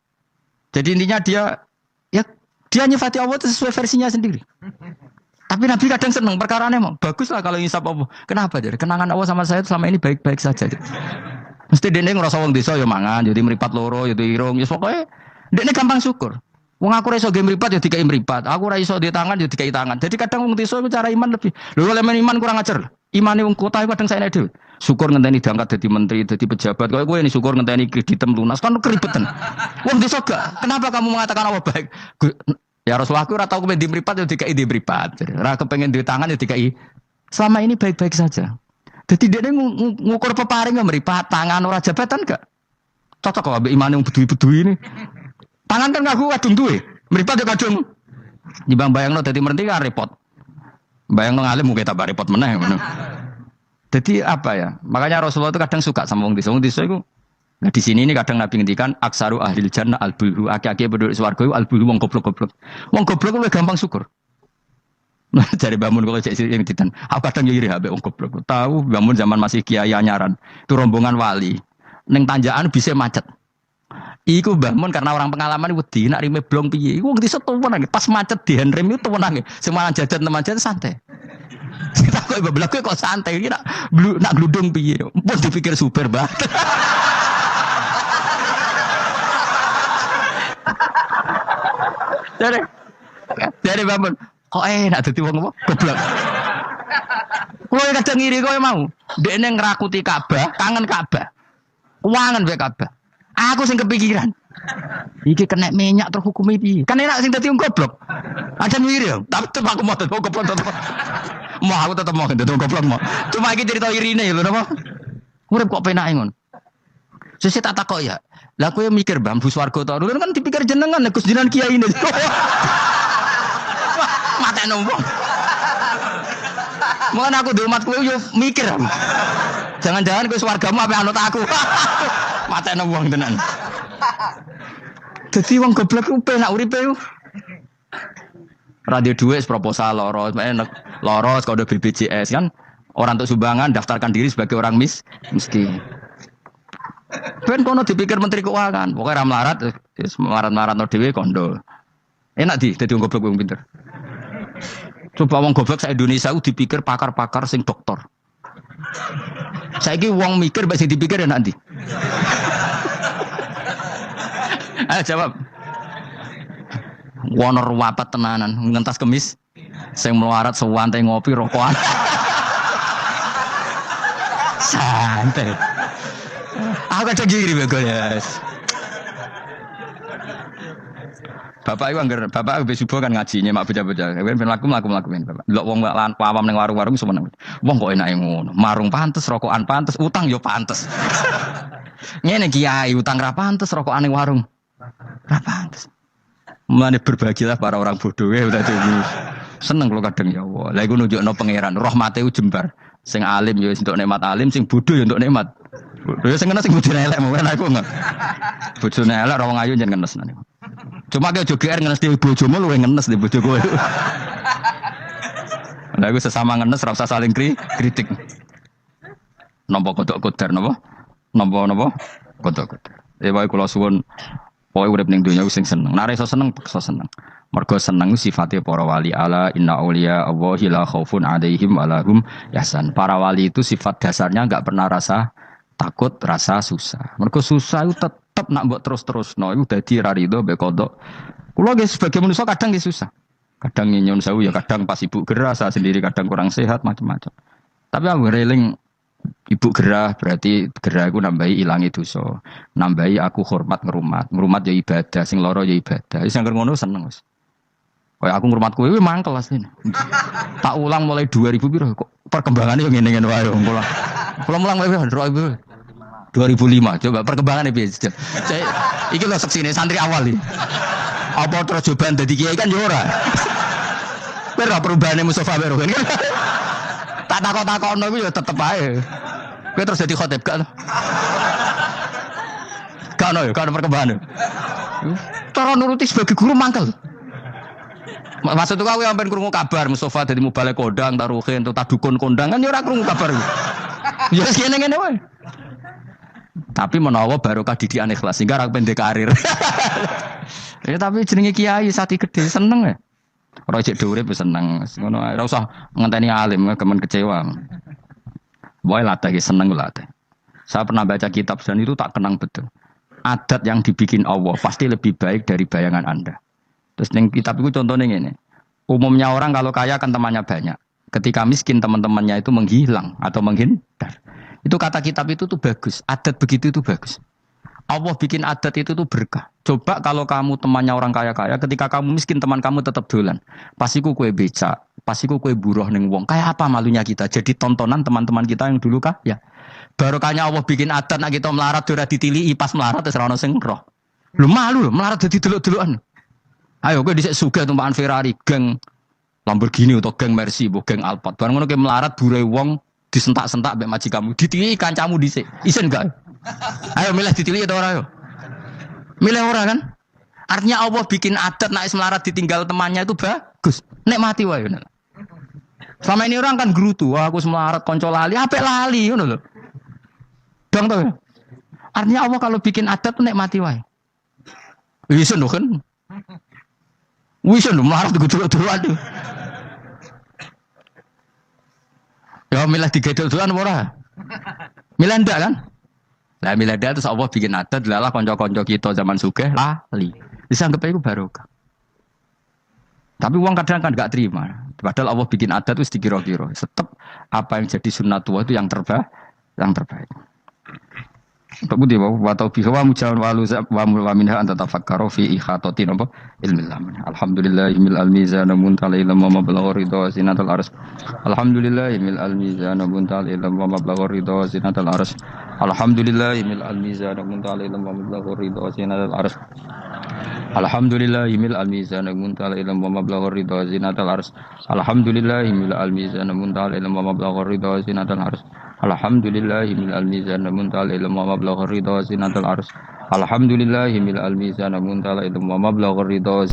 Jadi intinya dia nyifati Allah itu sesuai versinya sendiri. Tapi Nabi kadang seneng perkarane mau baguslah kalau ngisap Allah. Kenapa jadi kenangan Allah sama saya selama ini baik-baik saja. Mesti dene ngrasa wong desa ya mangan, jadi mripat loro, ya irung, ya pokoke dene gampang syukur. Wong aku ora iso ge mripat ya dikai mripat. Aku ora iso di tangan ya dikai tangan. Jadi kadang wong desa iku cara iman lebih. Lho kalau iman kurang ajar. Imane wong kota kadang saya dhewe. Syukur ngenteni diangkat dadi menteri, dadi pejabat. Kok kowe ini syukur ngenteni kreditem lunas kan keribetan. Wong desa gak. Kenapa kamu mengatakan Allah baik? Ya Rasulullah aku ora tau kowe di mripat ya dikai di mripat. Ora kepengin di tangan ya dikai. Selama ini baik-baik saja. Jadi dia ngukur peparing meripat tangan ora jabatan gak? Cocok kok ambek imane wong bedui-bedui ini. Tangan kan ngaku kadung duwe. Meripat ya kadung. Dibang bayangno dadi menteri kan repot. Bayangno ngalim mung tambah repot meneh ngono. Jadi apa ya? Makanya Rasulullah itu kadang suka sama wong desa. Wong desa iku nah di sini ini kadang Nabi ngendikan aksaru ahlil jannah albulhu. Aki-aki penduduk swarga iku albulhu wong goblok-goblok. Wong goblok kuwi gampang syukur. Nah, dari bangun kalau cek yang ditan, aku kadang iri habis wong goblok. Tahu bangun zaman masih kiai anyaran, itu rombongan wali. Neng tanjakan bisa macet. Iku bangun karena orang pengalaman wedi nak rime blong piye. Iku ngerti setuan pas macet di handrem itu tuan semangat jajan teman jajan santai. Kita kok ibu belakang kok santai ini nak gludung piye. Pun dipikir super banget. Dari bangun. Kok enak dadi wong apa? Goblok. Kowe kadang ngiri kowe mau. Dekne ngrakuti Ka'bah, kangen Ka'bah. Wangen wae Ka'bah. Aku sing kepikiran. Iki kena minyak terhukumi piye? Kan enak sing dadi wong goblok. Aja ngiri ya. Tapi tetep aku mau dadi wong goblok tetep. Mau aku tetep mau dadi wong goblok mau. Cuma iki cerita irine lho napa? Urip kok penake ngono. Sesuk tak takok ya. Lah kowe mikir bambu swarga to. Lho kan dipikir jenengan Gus jenengan kiai ini. Mata nombong. Mungkin aku di umatku yo mikir. Jangan-jangan kowe swargamu apa anut aku. Mata nombong tenan. Dadi wong goblok ku penak uripe yo. Radio duit proposal loros, loros kode BPJS kan orang untuk sumbangan daftarkan diri sebagai orang miskin. Ben kono dipikir menteri keuangan, pokoknya melarat no dhewe kondo. Enak dadi wong goblok wong pinter. Coba wong goblok sak Indonesia ku dipikir pakar-pakar sing doktor. Saiki wong mikir mbek sing dipikir enak ndi? Ayo jawab. Wono ruwapet tenanan, ngentas kemis sing melarat sewantai ngopi rokokan. Santai. Aku kadang giri begol ya. Bapak itu anggar, bapak habis subuh kan ngajinya mak bocah-bocah. Ben laku bapak. Delok wong awam ning warung-warung semene. Wong kok enake ngono. Marung pantes, rokokan pantes, utang yo pantes. Ngene kiai utang ra pantes rokokane warung. Ra pantes. Mulane berbahagialah para orang bodoh ya udah dulu. Seneng kalau kadang ya Allah. Lah iku nunjukno pangeran, rahmate jembar. Sing alim ya untuk nikmat alim, sing bodoh ya untuk nikmat. Ya sing kena sing bojone elek mungkin aku enggak. Bojone elek ra wong ayu jan ngenes nane. Cuma ke joger ngenes di bojomu luwe ngenes di bojo kowe. Lah iku sesama ngenes ra usah saling kritik. Nampa kodok kodar napa? Napa? Kodok kodar. Wae kula suwun pokoke urip ning donya sing seneng. Nek iso seneng, paksa seneng. Mergo seneng sifate para wali ala inna auliya Allahi la khaufun 'alaihim wa lahum yahzan. Para wali itu sifat dasarnya enggak pernah rasa takut, rasa susah. Mergo susah itu tetep nak mbok terus-terusno iku dadi ra rido mbek kodok. Kula nggih sebagai manusia kadang nggih susah. Kadang nyun sewu ya kadang pas ibu gerah saya sendiri kadang kurang sehat macam-macam. Tapi aku reling ibu gerah berarti gerah aku nambahi ilangi dosa. Nambahi aku hormat ngrumat. Ngrumat ya ibadah, sing loro ya ibadah. Wis angger ngono seneng wis. Kayak aku ngrumat kowe mangkel asline. Tak ulang mulai 2000 piro kok perkembangannya yang ngene-ngene wae kula. Kula mulang wae 2005 coba perkembangannya piye. Iki lho seksine santri awal iki. Apa terus cobaan dadi kiai kan yo ora. Ora perubahane Mustofa Bero kan. Tak takok-takokno iku ya tetep ae. Kowe terus dadi khotib gak? Gak ono ya, gak ono perkembangan. Cara nuruti sebagai guru mangkel. Maksudku aku sampean krungu kabar Mustofa dadi mubalek kondang, taruhin, tak dukun kondang kan ya ora krungu kabar. Ya ngene-ngene wae. Tapi menawa barokah didikan ikhlas sehingga ora pendek karir. Ya tapi jenenge kiai sati gede seneng ya. Ora cek dhuwure wis seneng. Ngono ae ora usah ngenteni alim kemen kecewa. Wae latih seneng latih. Saya pernah baca kitab dan itu tak kenang betul. Adat yang dibikin Allah pasti lebih baik dari bayangan Anda. Terus ning kitab itu contohnya ngene. Umumnya orang kalau kaya kan temannya banyak. Ketika miskin teman-temannya itu menghilang atau menghindar. Itu kata kitab itu tuh bagus. Adat begitu itu bagus. Allah bikin adat itu tuh berkah. Coba kalau kamu temannya orang kaya-kaya, ketika kamu miskin teman kamu tetap dolan. Pasiku kue becak, pasiku kue buruh ning wong. Kayak apa malunya kita? Jadi tontonan teman-teman kita yang dulu kaya. Barokahnya Allah bikin adat nak kita melarat ora ditilihi pas melarat wis ora ono sing roh. Lho malu lho melarat dadi delok-delokan. Ayo kowe dhisik sugih tumpakan Ferrari, geng Lamborghini atau geng Mercy, geng Alphard. Bareng ngono kowe melarat bure wong disentak-sentak mbek majikamu, ditilihi kancamu dhisik. Isen gak? Ayo milih ditilihi atau ora ayo? Milih ora kan? Artinya Allah bikin adat nek melarat ditinggal temannya itu bagus. Nek mati wae ngono. Selama ini orang kan gerutu, wah aku melarat kanca lali, apik lali ngono lho. Dong to. Artinya Allah kalau bikin adat nek mati wae. Isen lho kan. Isen lho melarat digedul-gedulan tuh. Ya milih digedul-gedulan ora? Milih ndak kan? Lah milih ndak terus Allah bikin adat lalah kanca-kanca kita zaman sugih lali. Bisa anggap iku barokah. Tapi uang kadang kan enggak terima. Padahal Allah bikin adat itu dikira-kira. Tetap apa yang jadi sunnatullah itu yang terbaik. Untuk budi wa taufiq wa mujawan wa minha anta tafakkaru fi ikhatati napa ilmi lamin. Alhamdulillahil almizan muntal ilm wa mablagh ridha zinatul ars. Alhamdulillahil almizan muntal ilm wa mablagh ridha zinatul ars. Alhamdulillahil almizan muntal ilm wa mablagh ridha zinatul ars. Alhamdulillahil almizan muntal ilm wa mablagh ridha zinatul ars. Alhamdulillahil almizan muntal ilm wa mablagh ridha zinatul ars. Alhamdulillahil almizan muntal ilm wa mablagh ridha zinatul ars. Alhamdulillahil almizan muntal ilm wa mablagh ridha